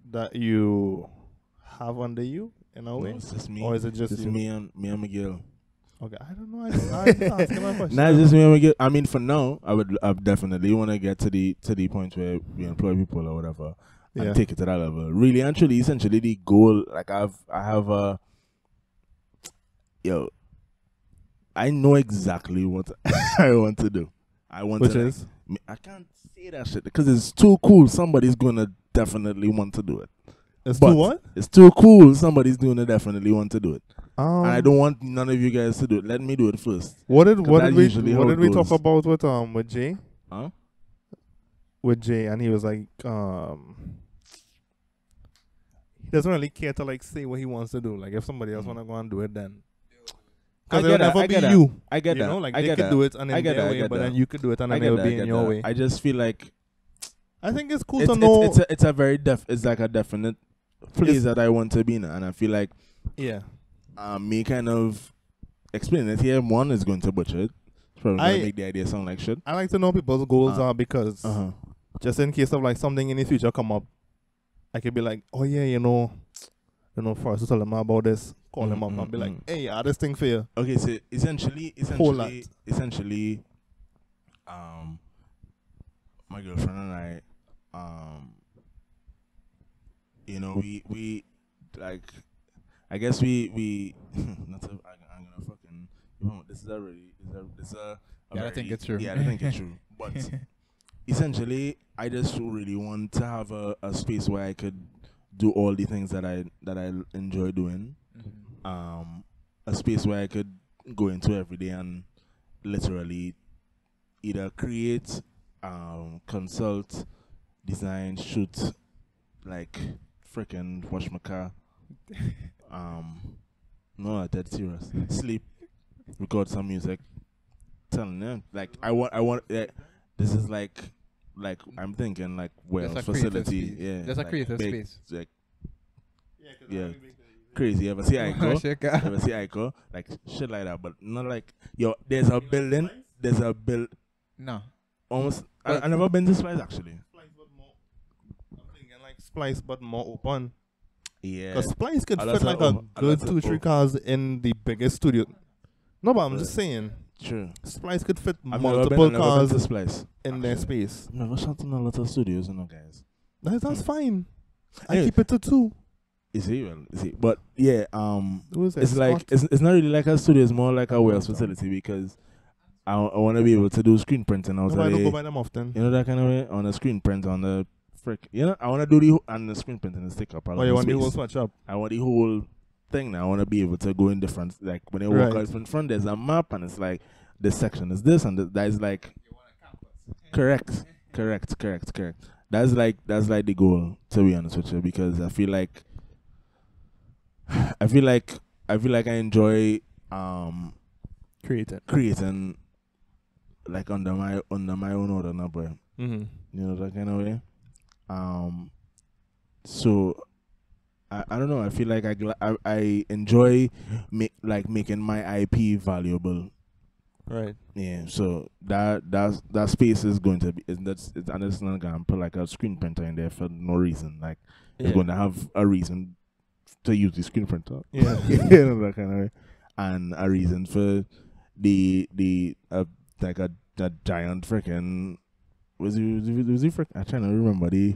that you have under you in a way? No, it's just me. Or is it just you? me and Miguel? Okay, I don't know. I just asking my question. Nah, just me and Miguel. I mean, for now, I definitely want to get to the point where we employ people or whatever and take it to that level. Really and truly, essentially, the goal, like I have a. Yo, I know exactly what I want to do. Which is? I can't say that shit because it's too cool. Somebody's gonna definitely want to do it. It's too what? It's too cool. Somebody's gonna definitely want to do it. And I Um, don't want none of you guys to do it. Let me do it first. what did that's usually how it we talk goes. about with Jay? Huh? With Jay, and he was like, he doesn't really care to like say what he wants to do. Like if somebody else wanna go and do it, then because it'll never be you. I get that. Like I they get could that. do it and I in get their that. I way, get but that. then you could do it and I then get it'll that. be in your way. I just feel like I think it's cool it's, to know. it's a very it's like a definite place that I want to be in, and I feel like Yeah. me kind of explaining it here. One is going to butcher it. It's probably gonna make the idea sound like shit. I like to know what people's goals are because Uh-huh. just in case of like something in the future come up, I could be like, oh yeah, first to tell him about this, call him up and be like, hey, this thing for you. Okay, so essentially, my girlfriend and I, we like, I guess we not to, I'm gonna fucking, this is already, this is a Yeah, I think it's true. Yeah, I think it's true. But essentially, I just really want to have a space where I could do all the things that I enjoy doing. A space where I could go into every day and literally either create, consult, design, shoot, like freaking wash my car. No, dead serious. Sleep, record some music. Telling them like I want. This is like I'm thinking like well That's a creative facility. space. Yeah, That's a like creative big, space. Like Yeah. crazy. You ever see Ico? Shake You out. ever see Ico? Like shit like that, but not like yo. There's a building. There's a build. No. Almost. But- I never been to Splice actually. Splice, but more. I'm thinking like Splice, but more open. Yeah. Because Splice could A fit lot like of a over- a good lot of 2-3 over- cars in the biggest studio. No, but I'm just saying, True. Splice could fit I've multiple never been cars to Splice in their actually. space. I've never shot in a lot of studios, you know, guys. That's fine. I Anyway. keep it to 2. Is he? Well, is he? But yeah, Who's it's like it's not really like a studio. It's more like a warehouse facility because I want to be able to do screen printing out I of don't go the, by them often. you know, that kind of way on the screen print on the frick. You know, I want to do the on the screen print and the stick up. Oh, you want the whole switch up? I want the whole thing now. I want to be able to go in different. Like when I walk Right. out in front, there's a map and it's like this section is this and that is like correct. That's like the goal, to be honest with you, because I feel like I enjoy creating like under my own order now, boy. Mm-hmm. You know, that kind of way. So I don't know. I feel like I enjoy making my IP valuable. Right. Yeah. So that space is going to be and it's not gonna put like a screen printer in there for no reason. Like it's going to have a reason to use the screen printer. Yeah. You know, that kind of way, and a reason for the like a giant freaking was he freaking I'm trying to remember the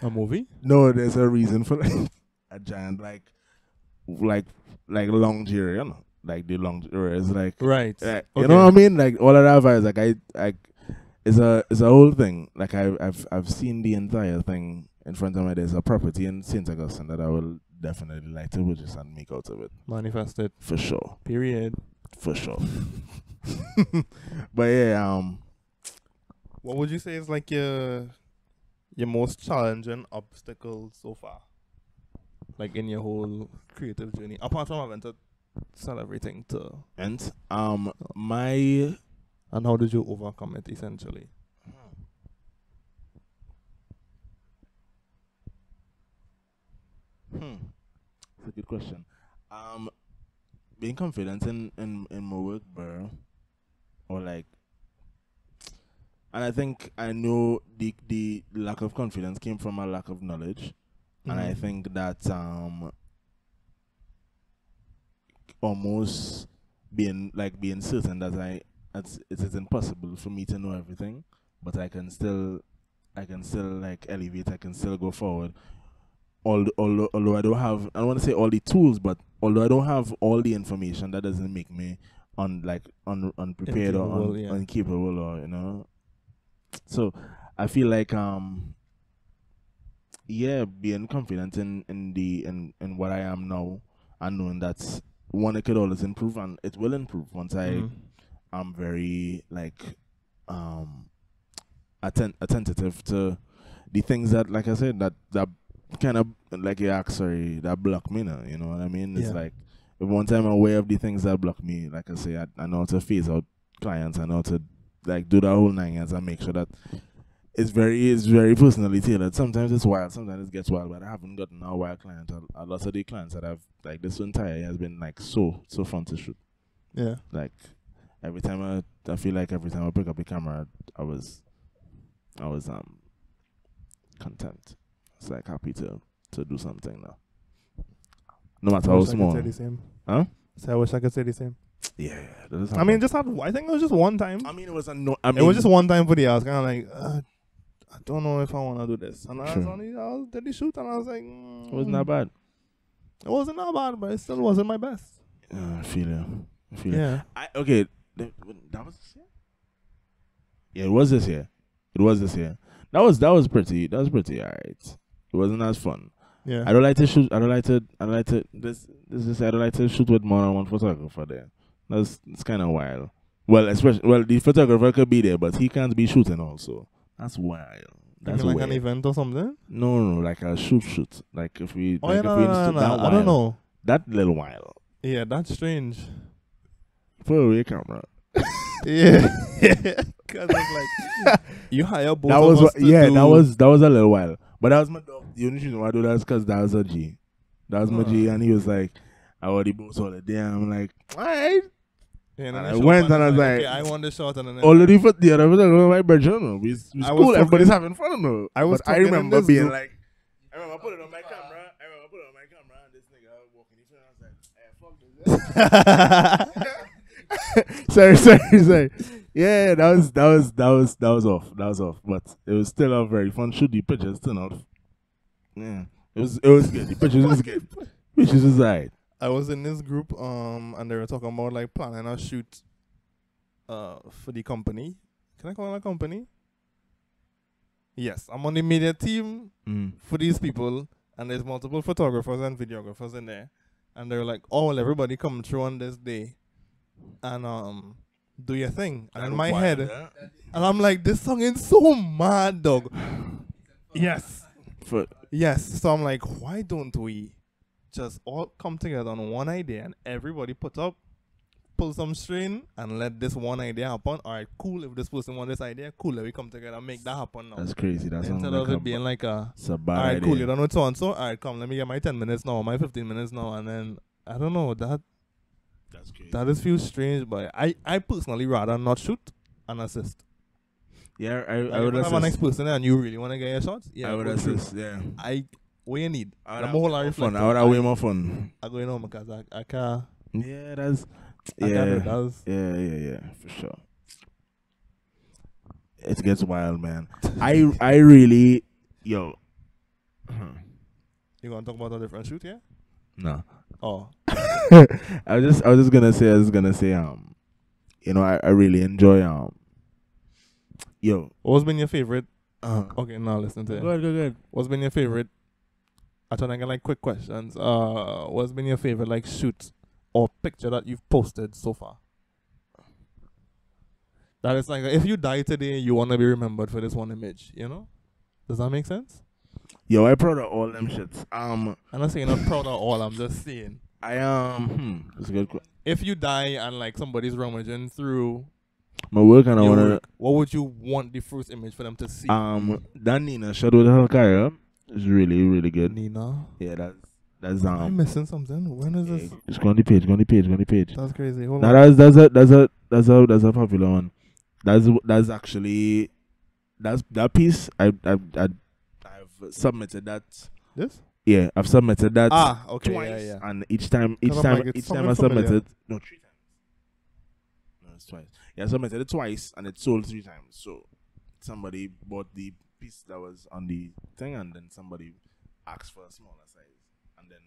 A movie? no, there's a reason for like a giant like lingerie, you know, like the lingerie is like Right. you Okay. know what I mean, like all of that vibes, like I it's a whole thing. Like I've seen the entire thing in front of me. There's a property in St. Augustine that I will definitely like to purchase and make out of it Manifested. for sure. Period. For sure. But yeah, What would you say is like your most challenging obstacle so far? Like in your whole creative journey, apart from having to sell everything to, and my and how did you overcome it essentially? It's a good question. Being confident in my work, bro, or like, and I think I know the lack of confidence came from a lack of knowledge, and I think that almost being certain that it is impossible for me to know everything, but I can still like elevate. I can still go forward. Although I don't want to say all the tools, but although I don't have all the information, that doesn't make me unprepared or incapable, or you know. So I feel like being confident in what I am now, and knowing that one, it could always improve, and it will improve once I'm very like attentive to the things that, like I said, that kind of like that block me now, you know what I mean? It's like if one time I'm aware of the things that block me, like I say, I know how to phase out clients, I know how to like do the whole 9 years and make sure that it's very personally tailored. Sometimes it's wild, sometimes it gets wild, but I haven't gotten a wild client. A lot of the clients that I've like this entire year has been like so fun to shoot. Yeah. Like every time I feel like every time I pick up the camera, I was content. It's like happy to do something now. No matter how small. I could say the same. Huh? So I wish I could say the same. Yeah. That is I mean, I think it was just one time. I mean, it was It was just one time for the. I was kind of like, I don't know if I want to do this. And I did the shoot, and I was like, it wasn't that bad. It wasn't that bad, but it still wasn't my best. I feel you. Yeah. Okay. That was this year? Yeah, it was this year. That was pretty alright. It wasn't as fun. Yeah. I don't like to shoot. I don't like to. I don't like to shoot with more than one photographer there. It's kind of wild. Well, the photographer could be there, but he can't be shooting also. That's wild. That's like weird. an event or something? No, like a shoot. Like if we, Oh, like yeah, if we no. that I don't know. That little while. Yeah, that's strange. Put away camera. Yeah. Because it's like, you hire both That of was us to do... that was a little while. But that was my dog. The only reason why I do that is because that was a G. That was my G, and he was like, I already both all the day. I'm like, alright. Yeah, And then I shot went and I was okay, like, I want the shot and then already for the other my brother, no. We I cool, was everybody's talking- having fun, no. I was But I talking in remember this being group. like, I remember putting it on my camera, and this nigga walking in front, I was like, fuck this. sorry. Yeah, that was off. But it was still a very fun shoot. The pictures turned out. Yeah. It was good. The pictures was good. Pictures was alright. I was in this group, and they were talking about like planning a shoot for the company. Can I call it a company? Yes, I'm on the media team for these people, and there's multiple photographers and videographers in there. And they're like, oh, well, everybody come through on this day and do your thing. And in my head, and I'm like, this song is so mad, dog. Yes. Yes. So I'm like, why don't we just all come together on one idea and everybody pull some string and let this one idea happen? All right, cool. If this person wants this idea, cool. Let we come together and make that happen now. That's crazy. That's Instead of it being like it's a bad all right, idea. cool. You don't know so and so. All right, come. Let me get my 10 minutes now, my 15 minutes now, and then I don't know that. That's crazy. That just feels strange, but I personally rather not shoot and assist. Yeah, I Like, would if I have a next assist. person and you really want to get your shots, yeah, I would go through. assist. Yeah. What you need? I I'm would a whole lot have of fun. reflector. I would have way more fun. I go in home because I can't. Yeah, that's. I can't do Yeah. that. Yeah, for sure. It gets wild, man. I really, yo. You gonna talk about a different shoot here? No. Oh, I was just gonna say, you know, I really enjoy, yo. what's been your favorite? Uh, Okay, now listen to it. good. What's been your favorite? I'm trying to get like quick questions. What's been your favorite like shoot or picture that you've posted so far? That is like if you die today, you wanna be remembered for this one image. You know? Does that make sense? Yo, I proud of all them shits. I'm not saying I'm proud of all. I'm just saying That's a good question. if you die and like somebody's rummaging through My work and I your wanna work, what would you want the first image for them to see? that Nina shot with her career is really, really good. Nina, Yeah, that's I'm missing something. When is this? Just go on the page. That's crazy. Hold Now on. that's a popular one. That's actually that piece. I've submitted that. This? Yeah, I've submitted that Okay. twice, Yeah. and each time I'm like, it's I something submitted familiar. no 3 times. No, it's twice. Yeah, I submitted it twice, and it sold 3 times. So somebody bought the piece that was on the thing, and then somebody asked for a smaller size, and then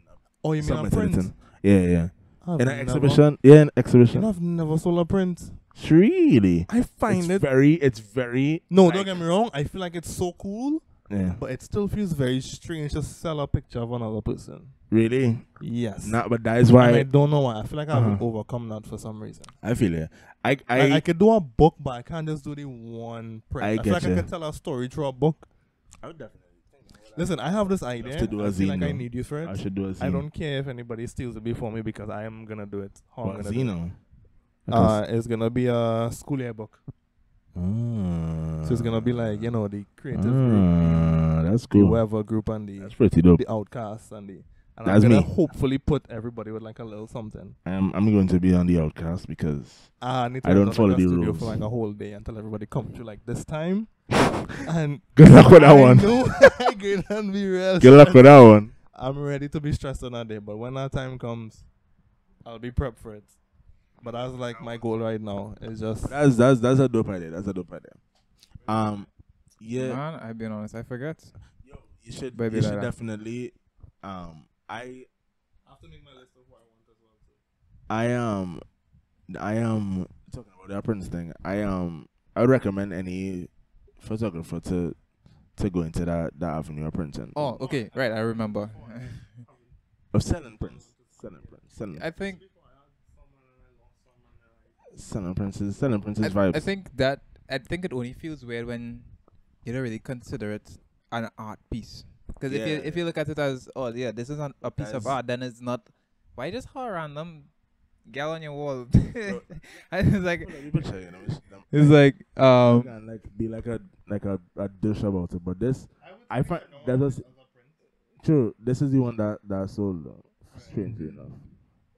Oh, you mean a submitted it print? in. Yeah. I've In an never- exhibition. Yeah, an exhibition. You know, I've never sold a print. Really? I find It's it. very. No, like- don't get me wrong. I feel like it's so cool, Yeah. but it still feels very strange to sell a picture of another person. Really? Yes. Nah, but that is And I why don't know why. I feel like I've Uh-huh. overcome that for some reason. I feel it. I could do a book, but I can't just do the one print. I I feel get like I you. could tell a story through a book. I would definitely. Listen, I have this idea. to do a I feel zine like I now. need you for it. I should do a zine. I don't care if anybody steals it before me because I am gonna do it. How I'm What, gonna do it. Zeno? It's gonna be a school year book. So it's gonna be like, you know, the creative group, That's the cool. whoever group, and That's pretty dope. the outcasts and the. And That's I'm gonna me. hopefully put everybody with like a little something. I'm going to be on the outcast because I need to I don't run follow like a the studio rules. for like a whole day until everybody come through like this time. And good luck with that I one. know I can be real. Good luck with that one. I'm ready to be stressed on that day, but when that time comes, I'll be prepped for it. But that's like my goal right now. It's just That's a dope idea. Yeah. Man, I've been honest, I forget. Yo, you should Baby you like should that. definitely I have to make my list of what I want as well too. I am talking about the apprentice thing. I would recommend any photographer to go into that avenue of printing. Oh, okay, right, I remember. Of selling prints. Selling. I think selling Prince's I vibes. think it only feels weird when you don't really consider it an art piece. Because if you look at it as, oh yeah, this is a piece of art, then it's not. Why just how random gal on your wall? And it's like it's like can like be like a dish about it, but this I find that was true. This is the one that sold strangely enough,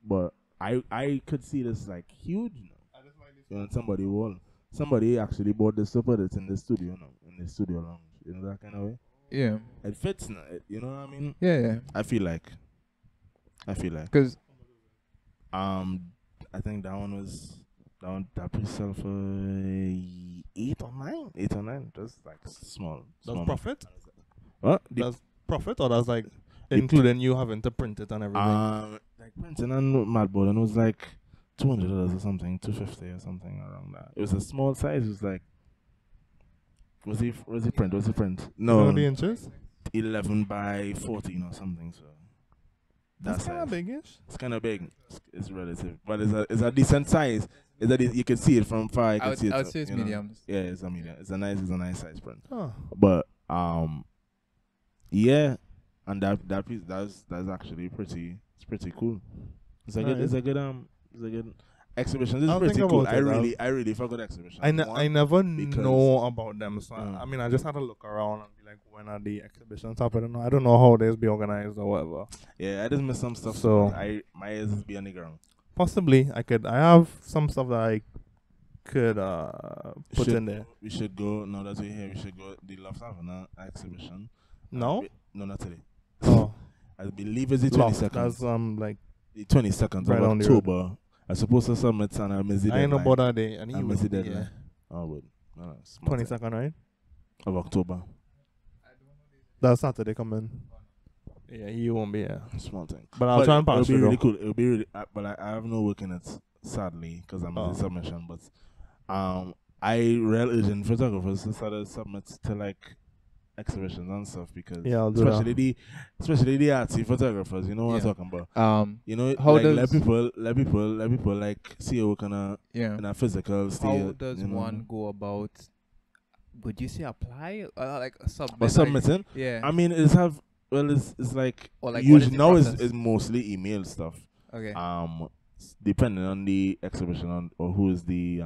but I could see this like huge. On somebody wall. Somebody actually bought this to put it in the studio, in the studio lounge. You know that kind of way. yeah, It fits, you know what I mean? yeah. I feel like, Because I think that piece sell for 8 or 9, just like small. That's profit. What? That's profit, or that's like including you having to print it and everything. Like printing and Madball, and it was like $200 or something, $250 or something around that. It was a small size. It was like, was it print? No, You know the inches. 11 by 14 or something. So That's kind of size. big-ish. It's kind of big. It's relative, but it's a decent size. You can see it from far. You can see it. I would say it's you know. mediums. Yeah, it's a medium. It's a nice size print. Oh. But yeah, and that piece that's actually pretty. It's pretty cool. It's a good exhibition. This is I'll pretty think cool. about it. I really fuck with exhibition. I never because- know about them, so I mean, I just had to look around and be like, when are the exhibitions happening? I don't know how they's be organized or whatever. Yeah, I just missed some stuff. So- my ears is be on the ground. Possibly, I have some stuff that I could put Should- in there. We should go now that we're here. We should go. The Loft Havana exhibition. No? No, not today. Oh, I believe it's the Loft. 22nd. That's like The 22nd Right of on the road. October. I supposed to submit and I missed the I ain't know deadline. about that day. And I he missed was the deadline. Oh, but no, it's 22nd, right? of October. That's Saturday coming. Yeah, he won't be here. Small thing. But I'll try and it'll pass be through. really cool. It'll be really, but I have no work in it, sadly, because I'm in Oh. the submission. But I real urgent photographers to start to submit to like exhibitions and stuff because Yeah, I'll do especially the artsy photographers. You know what Yeah. I'm talking about. You know, How like does- let people like see your work in a physical state. How does you know? one go about? Would you say apply like submit? Or submitting? Yeah. I mean, it's like, Or like, what is usually the now process? it's mostly email stuff. Okay. Depending on the exhibition or who is the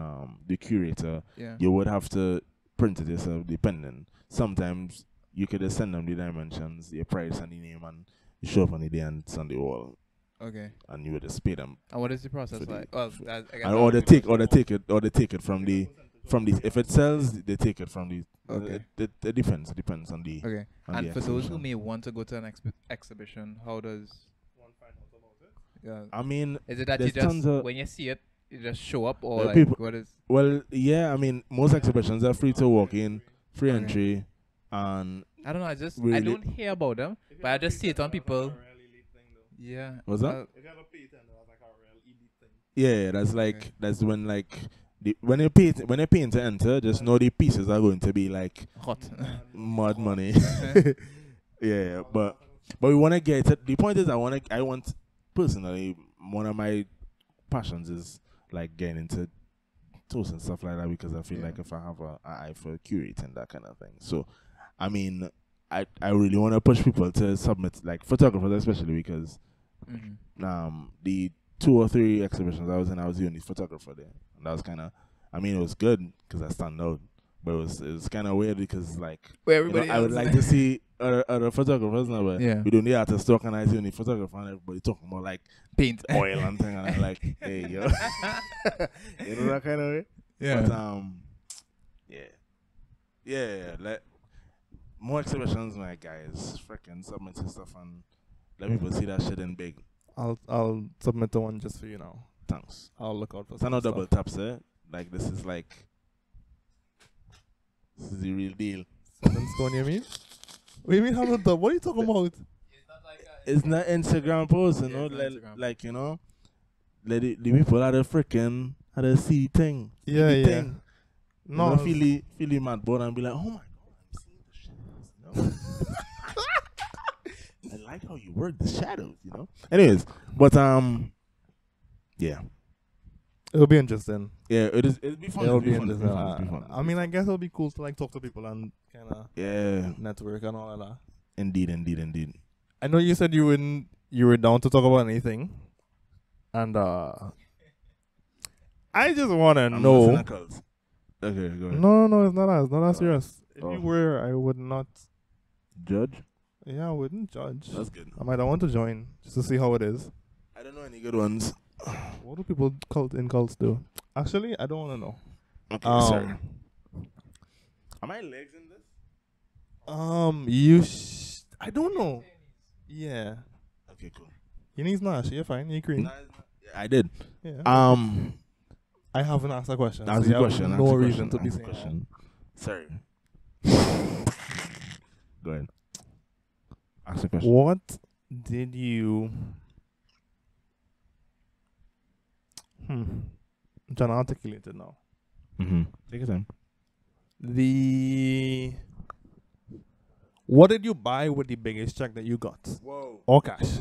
curator, Yeah. you would have to print it yourself. Depending, sometimes you could just send them the dimensions, your price and the name, and you show up on the day and it's on the wall, Okay. and you would just pay them. And what is the process For the- like? Well, for- I guess And that or would they be take question. it from the if it sells, they take it from the. Okay. It depends. It depends on the. Okay. on And the for those who exhibition. may want to go to an exhibition, how does one find out about it? Yeah. I mean, Is it that you there's just tons of- when you see it, you just show up, or like people- what is? well, yeah. I mean, most exhibitions are free to walk in, free Okay. entry, and I don't know. I Really? don't hear about them, but I just see it on people. Yeah. What's that? If you have a patent, that's like a real elite thing. yeah, that's like Okay. that's when like when you pay to enter, just know the pieces are going to be like Hot. mud money. Yeah, but we want to get it. The point is, I want personally, one of my passions is like getting into toast and stuff like that, because I feel Yeah. like if I have an eye for curating that kind of thing. So, I mean, I really want to push people to submit, like photographers especially, because Mhm. the 2 or 3 exhibitions I was in, I was the only photographer there, and that was kind of, I mean, it was good because I stand out, but it was kind of weird because like, Where you know, everybody I would else- like to see other photographers now, but Yeah. we don't need artists talking, I see only photographer, and everybody talking about like paint. oil and thing, and I'm like, hey yo, you know that kind of way. Yeah. But yeah, like more exhibitions, my guys, freaking submitting stuff and let people see that shit in big. I'll submit the one just for you now. Thanks. I'll look out for It's some not stuff. double taps, eh? Like this is the real deal. Southern Stone, you mean? What do you mean? How the? What are you talking about? It's not Instagram post, you Yeah, know, it's not Instagram. like you know, let the people had a freaking had a see thing. See Yeah, the yeah. thing. No, You know, feel the mad board and be like, oh my god, I'm seeing the shadows. You know? I like how you work the shadows, you know. Anyways, but yeah, It'll be interesting. Yeah, it is. It'll be fun. It'll It'll be fun. interesting. It'll be fun. I mean, I guess it'll be cool to like talk to people and kind of Yeah. network and all of that. Indeed. I know you said you were down to talk about anything, and I just want to I'm know. not in a cult. Okay, go ahead. No, it's not that serious. If Oh. you were, I would not. Judge? Yeah, I wouldn't judge. That's good. I might want to join just to see how it is. I don't know any good ones. What do people in cults do? Actually, I don't want to know. Okay, sorry. Are my legs in this? I don't know. Yeah. Okay, cool. Your knees not. You're fine. You're green. Nah, it's not- yeah, I did. Yeah. I I haven't asked a question. Ask so the you have question. No ask the reason question, to be ask the saying. question. Sorry. Go ahead. Ask the question. What did you? I'm trying to articulate it now. Take your time. What did you buy with the biggest check that you got? Whoa. Or cash?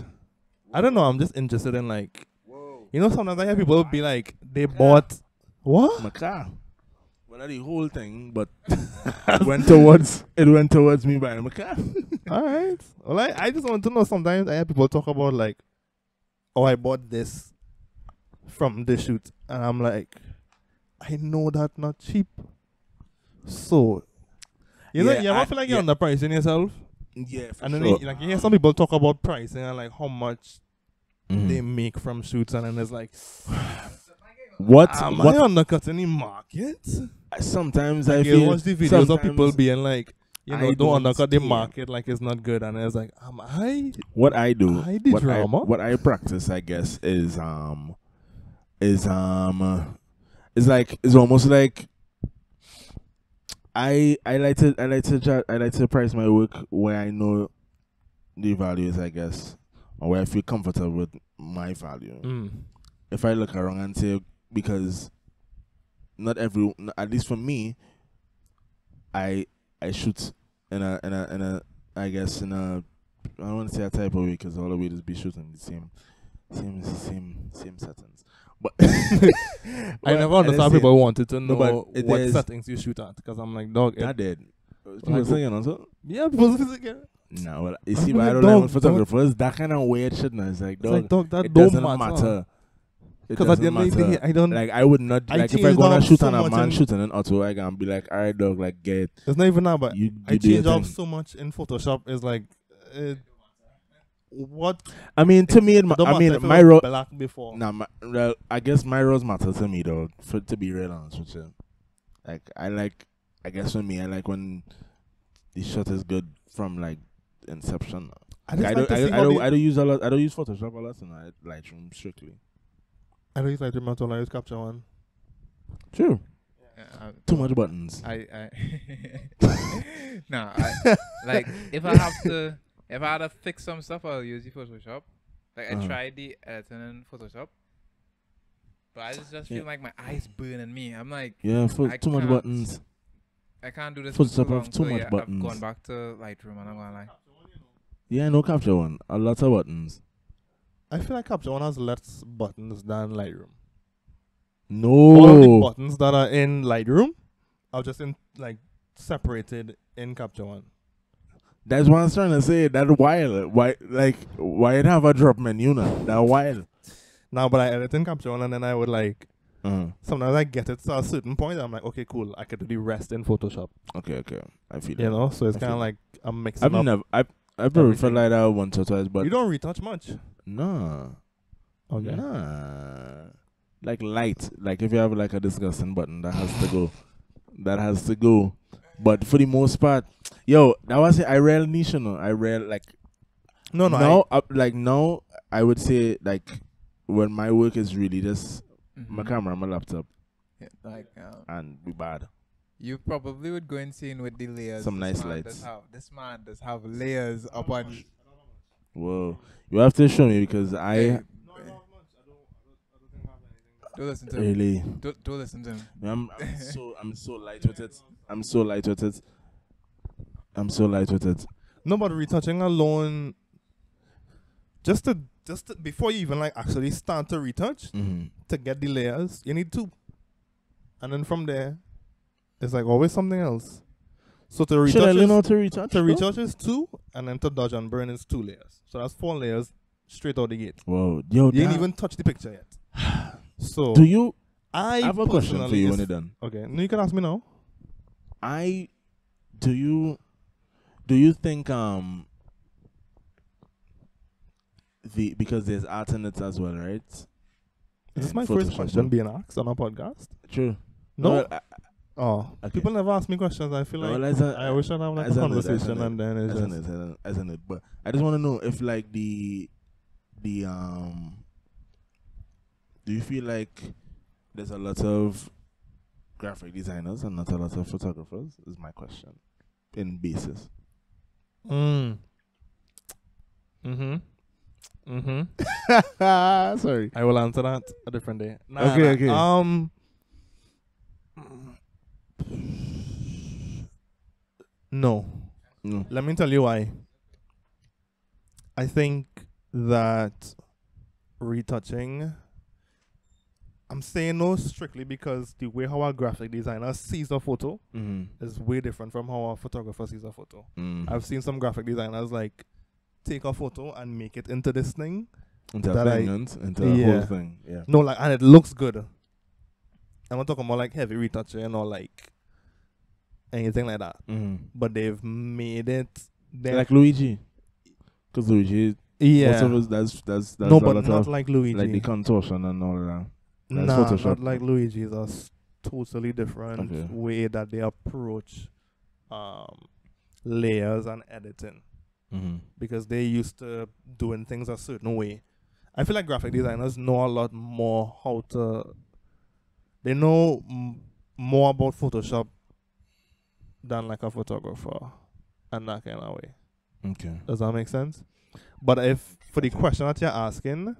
I don't know. I'm just interested in like, Whoa. sometimes I hear people be like, they bought what? My car. Well, not the whole thing, but it went towards me buying my car. All right. Well, I just want to know. Sometimes I hear people talk about like, oh, I bought this from the shoot, and I'm like, I know that not cheap. So, you ever feel like you're underpricing yourself? Yeah, for And then sure. you hear some people talk about pricing and like how much they make from shoots, and then it's like, am I undercutting the market? Sometimes Like I you feel watch the videos of people being like, I don't don't undercut the care. market like it's not good, and it's like, am I? what I do, the drama? what I practice, I guess, is it's almost like I like to price my work where I know the value is, I guess, or where I feel comfortable with my value. If I look around and say, because not every, at least for me, I shoot in a I guess in a, I don't want to say a type of way because all the way just be shooting the same settings. But I never understand people wanted to know but what is- settings you shoot at, because I'm like, dog. not dead. People Like, saying also. Yeah, people say again. No, well, you I'm see, but I like, don't like when dog, photographers, that kind of weird shit now. It's like, It's dog, like, dog, that it don't doesn't matter. It Because at the doesn't end of the day, matter. I don't. Like, I would not, I like, if I changed gonna up shoot so on a much man in- shooting an auto, I can be like, alright, dog, like, get, It's not even that, but you I do your change up thing. so much in Photoshop. It's like, what? I mean, to me, Don't matter I mean, if it my was role, black before. well, I guess my roles matter to me, though, to be real honest with you. Like, I guess for me, I like when the shot is good from, like, inception. I Like, just I don't use a lot. I don't use Photoshop a lot, and Lightroom strictly. I don't use Lightroom at all. I use Capture One. True. Too well, much buttons. Like if I had to fix some stuff, I'll use the Photoshop. Like I Uh-huh. tried the editing in Photoshop, but I just feel like my eyes burning me. I'm like, Yeah, I too much can't- buttons. I can't do this Photoshop for too have long. too So much yeah, buttons. I've gone back to Lightroom, and I'm gonna lie. Yeah, no Capture One. A lot of buttons. I feel like Capture One has less buttons than Lightroom. No. All of the buttons that are in Lightroom are just in like separated in Capture One. That's what I was trying to say. That wild. Why it have a drop menu now? That wild. Now, but I edit in Capture One, and then I would like, Uh-huh. sometimes I get it to a certain point, I'm like, okay, cool, I could do the rest in Photoshop. Okay. I feel You it. know, so it's I kind feel of it. like I'm mixing up. I've probably everything. felt like that once or twice, but You don't retouch much. nah. Okay. Nah. Like light. Like if you have like a disgusting button that has to go. That has to go. But for the most part, yo, that was it. I rarely niche, no. I rarely like No, now now I would say like when my work is really just my camera, my laptop, Yeah, like and be bad. you probably would go insane with the layers. Some nice man lights. This man does have layers upon. Whoa, you have to show me because Hey, don't listen to him. really Don't listen to him. I'm so light with it. I'm so light with it. No, but retouching alone, just to before you even like actually start to retouch, to get the layers, you need 2. And then from there, it's like always something else. So to retouch, Should I learn how to retouch? to retouch is 2, and then to dodge and burn is 2 layers. So that's 4 layers straight out the gate. Whoa, yo, You didn't even touch the picture yet. So do you? I have a question for personally you is- when you're done. Okay, no, you can ask me now. Do you think because there's art in it as well, right? Is this my Photoshop, first question no? being asked on a podcast? True. No. Well, Oh, okay. people never ask me questions. I feel like well, as a- I wish I'd have like a as an- conversation and then it's as just an it. But I just want to know if like the do you feel like there's a lot of graphic designers and not a lot of photographers? Is my question in basis. Sorry. I will answer that a different day. Okay. No. No. Let me tell you why. I think that retouching, I'm saying no strictly because the way how a graphic designer sees a photo is way different from how a photographer sees a photo. I've seen some graphic designers like take a photo and make it into this thing. Into that a I- segment, into a whole thing. Yeah. No, like, and it looks good. I'm not talking about like heavy retouching or like anything like that. But they've made it. Like Luigi. Because Luigi, yeah. most of us, that's No, a but lot not of like Luigi. like the contortion and all of that. That's Nah, Photoshop. not like Luigi. It's a totally different Okay. way that they approach layers and editing, because they used to doing things a certain way. I feel like graphic designers know a lot more how to. They know more about Photoshop than like a photographer, and that kind of way. Okay. Does that make sense? But if for the question that you're asking,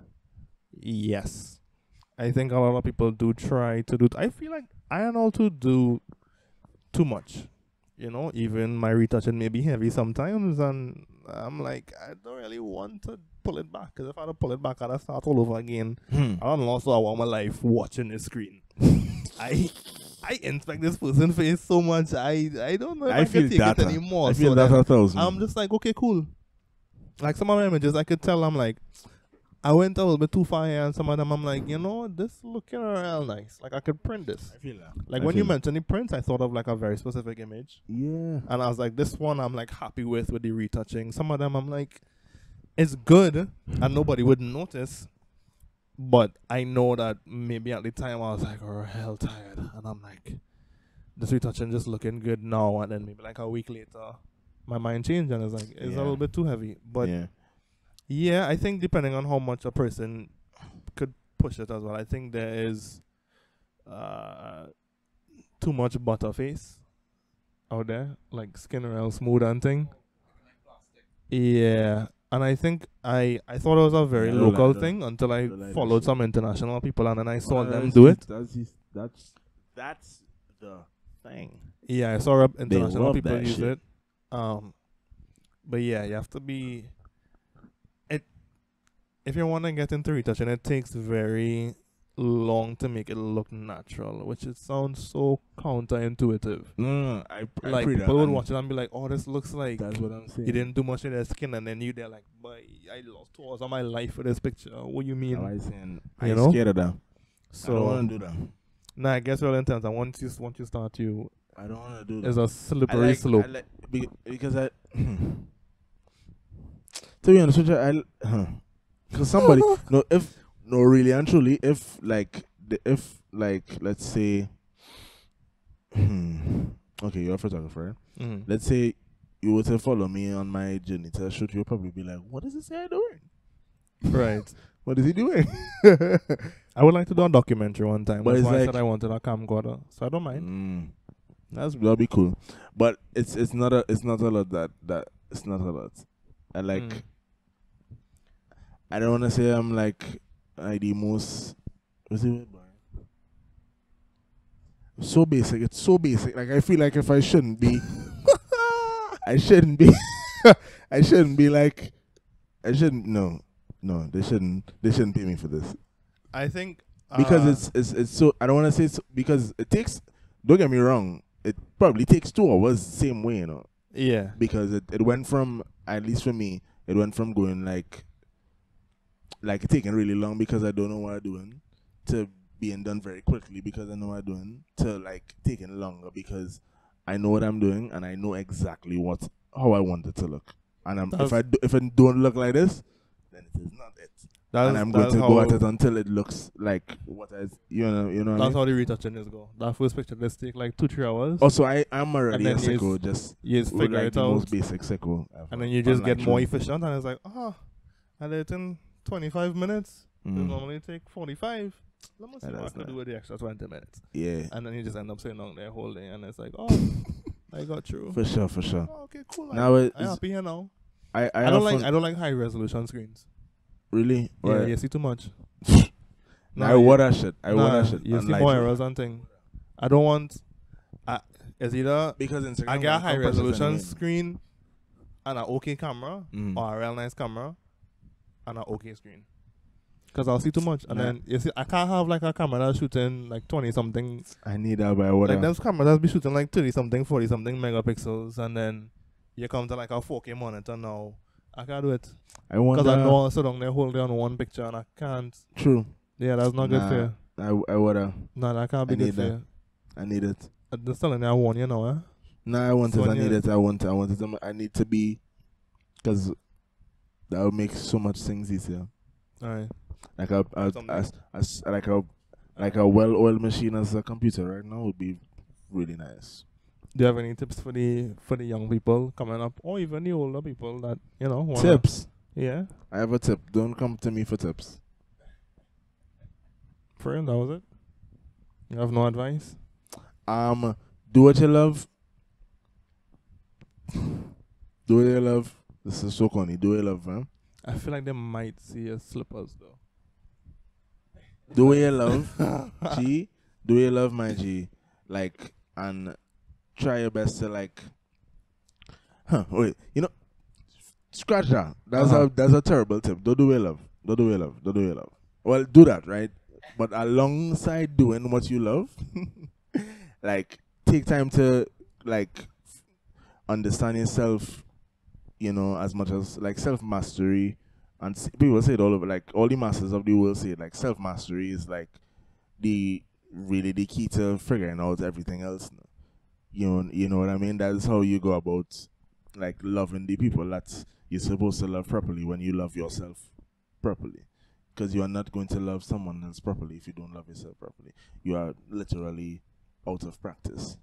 yes, I think a lot of people do try to do. I feel like I don't know to do too much. You know, even my retouching may be heavy sometimes, and I'm like, I don't really want to pull it back, because if I don't pull it back, I'd start all over again. I don't lost all my life watching the screen. I inspect this person's face so much. I don't know if I feel can take that. it anymore. I feel so that then 1,000. I'm just like, okay, cool. Like some of my images, I could tell I'm like, I went a little bit too far here, and some of them I'm like, you know, this looking real nice. Like I could print this. I feel that. Like when you mentioned the prints, I thought of like a very specific image, Yeah. and I was like, this one I'm like happy with the retouching. Some of them I'm like, it's good, and nobody would notice. But I know that maybe at the time I was like, oh, hell tired, and I'm like, this retouching just looking good now, and then maybe like a week later, my mind changed and it's like, it's a Yeah. little bit too heavy. But yeah. yeah, I think depending on how much a person could push it as well. I think there is too much butterface out there, like skin real smooth and thing. Yeah. And I think I thought it was a very Yeah, I don't local like that. thing until I don't like that followed shit. some international people, and then I saw them That's do it. That's the thing. Yeah, I saw international love people that use shit. it. But yeah, you have to be. If you want to get into retouching, it takes very long to make it look natural, which it sounds so counterintuitive. No. I Like pray people that, would and watch it and be like, "Oh, this looks like That's what I'm saying. you didn't do much in their skin," and then they're like, "Boy, I lost 2 hours of my life for this picture. What you mean?" I saying, You I'm know? scared of that. I don't So want to do that. nah, I guess real intense. And once you start, I don't want to do that. it's a slippery slope. Because to be honest with you, because somebody really and truly, if let's say okay, you're a photographer, right? Mhm. Let's say you were to follow me on my journey to a shoot, you'll probably be like, what is this guy doing? Right. What is he doing? I would like to do a documentary one time. But That's it's why I like- said I wanted a camcorder, so I don't mind. That'll be cool. But it's not a lot that it's not a lot. I like Mm. I don't wanna say I'm like the most what's it so basic. It's so basic. Like I feel like if I shouldn't be I shouldn't be I shouldn't be like I shouldn't no. No, they shouldn't. They shouldn't pay me for this I think because it's so. I don't want to say it's because it takes. Don't get me wrong. It probably takes 2 hours same way, yeah. because it went from, at least for me, it went from going like it taking really long because I don't know what I'm doing, to being done very quickly because I know what I'm doing, to like taking longer because I know what I'm doing and I know exactly how I want it to look. And if it don't look like this, then it is not it. And I'm going to go at it until it looks like what I, you know what I mean? That's how the retouching is go. That first picture, let's take like 2-3 hours. Also, I'm already a sicko, just you with figure like it the out, most basic sicko ever. and then you just get more Unlike efficient, and it's like, I did it in 25 minutes. It Mm. normally take 45. Let me see Yeah, what I that's could do nice. with the extra 20 minutes. Yeah, And then you just end up sitting down there whole day, and it's like, I got through. for sure. Oh, okay, cool. Now I'm happy here now. I I don't like high resolution screens. really. Yeah, Right. you see too much. Nah, I want that shit. I want that shit. You see Unlike- more errors and thing. I don't want. It's either because Instagram I get a won't high compress it resolution anyway. screen and an okay camera, Mm. or a real nice camera and an okay screen. Because I'll see too much. And Nah. then, you see, I can't have like a camera that's shooting like 20 something. I need that by what? Like those cameras that be shooting like 30 something, 40 something megapixels. And then you come to like a 4K monitor now. I can't do it. I want Because I that. know I'll sit down there holding on one picture and I can't. True. Yeah, that's not good for you. I wanna. No, that can't be I good need for that. you. I need it. I'm just telling you, I warn you now, eh? Nah, I want So it. I when need you- it. I want it. I need to be, because that would make so much things easier. Alright. Like Something. like a well-oiled machine as a computer right now would be really nice. Do you have any tips for the young people coming up, or even the older people that wanna, Tips. Yeah, I have a tip. Don't come to me for tips. for real, that was it. You have no advice. Do what you love. Do what you love. This is so corny. Do what you love, man. I feel like they might see your slippers though. Do what you love, G. Do what you love, my G. Like, and try your best to like. Wait. Scratch that. That's a terrible tip. Don't do what you love. Don't do what you love. Don't do what you love. Well, do that, right? But alongside doing what you love, like take time to like understand yourself. As much as like self-mastery, and people say it all over, like all the masters of the world say it, like self-mastery is like the key to figuring out everything else. You know what I mean? That's how you go about like loving the people that you're supposed to love properly when you love yourself properly. Because you are not going to love someone else properly if you don't love yourself properly. You are literally out of practice.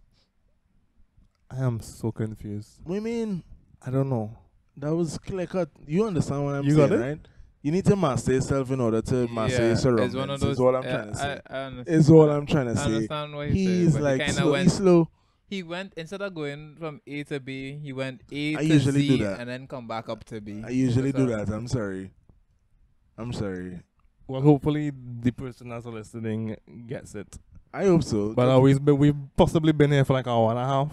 I am so confused. What do you mean? I don't know. That was clear cut. You understand what I'm You saying, got it? right? You need to master yourself in order to master your surroundings. It's one of those. Is all I'm trying to say. I understand. Is all I'm trying to I say. understand what He's but like he kinda slow. went. He's slow. He went, instead of going from A to B, he went A I to usually Z do that. and then come back up to B. I usually do That's that. I'm sorry. Well, hopefully the person that's listening gets it. I hope so. But we've possibly been here for like an hour and a half.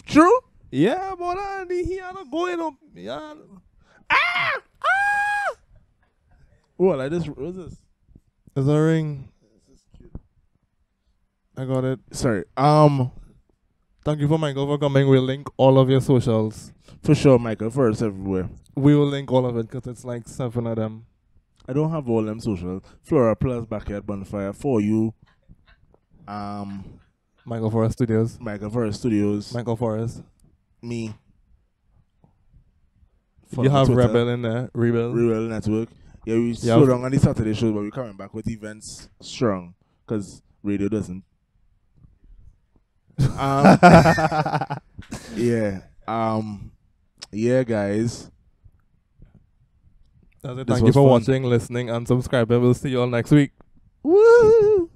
True. Yeah, but he had a going up. Yeah. Well, what's this? There's a ring. I got it. Sorry. Thank you for Michael for coming. We'll link all of your socials. For sure, Michael. First everywhere. We will link all of it because it's like 7 of them. I don't have all them socials. Flora Plus Backyard Bonfire for you. Michael Forrest Studios. Michael Forrest Studios. Michael Forrest. Me. You have Twitter. Rebel in there. Rebel. Rebel Network. Yeah, we Yeah. slow down on the Saturday shows, but we're coming back with events strong because radio doesn't. Yeah. Yeah, guys. That's it. This Thank you was for fun. watching, listening, and subscribing. We'll see you all next week. Woo!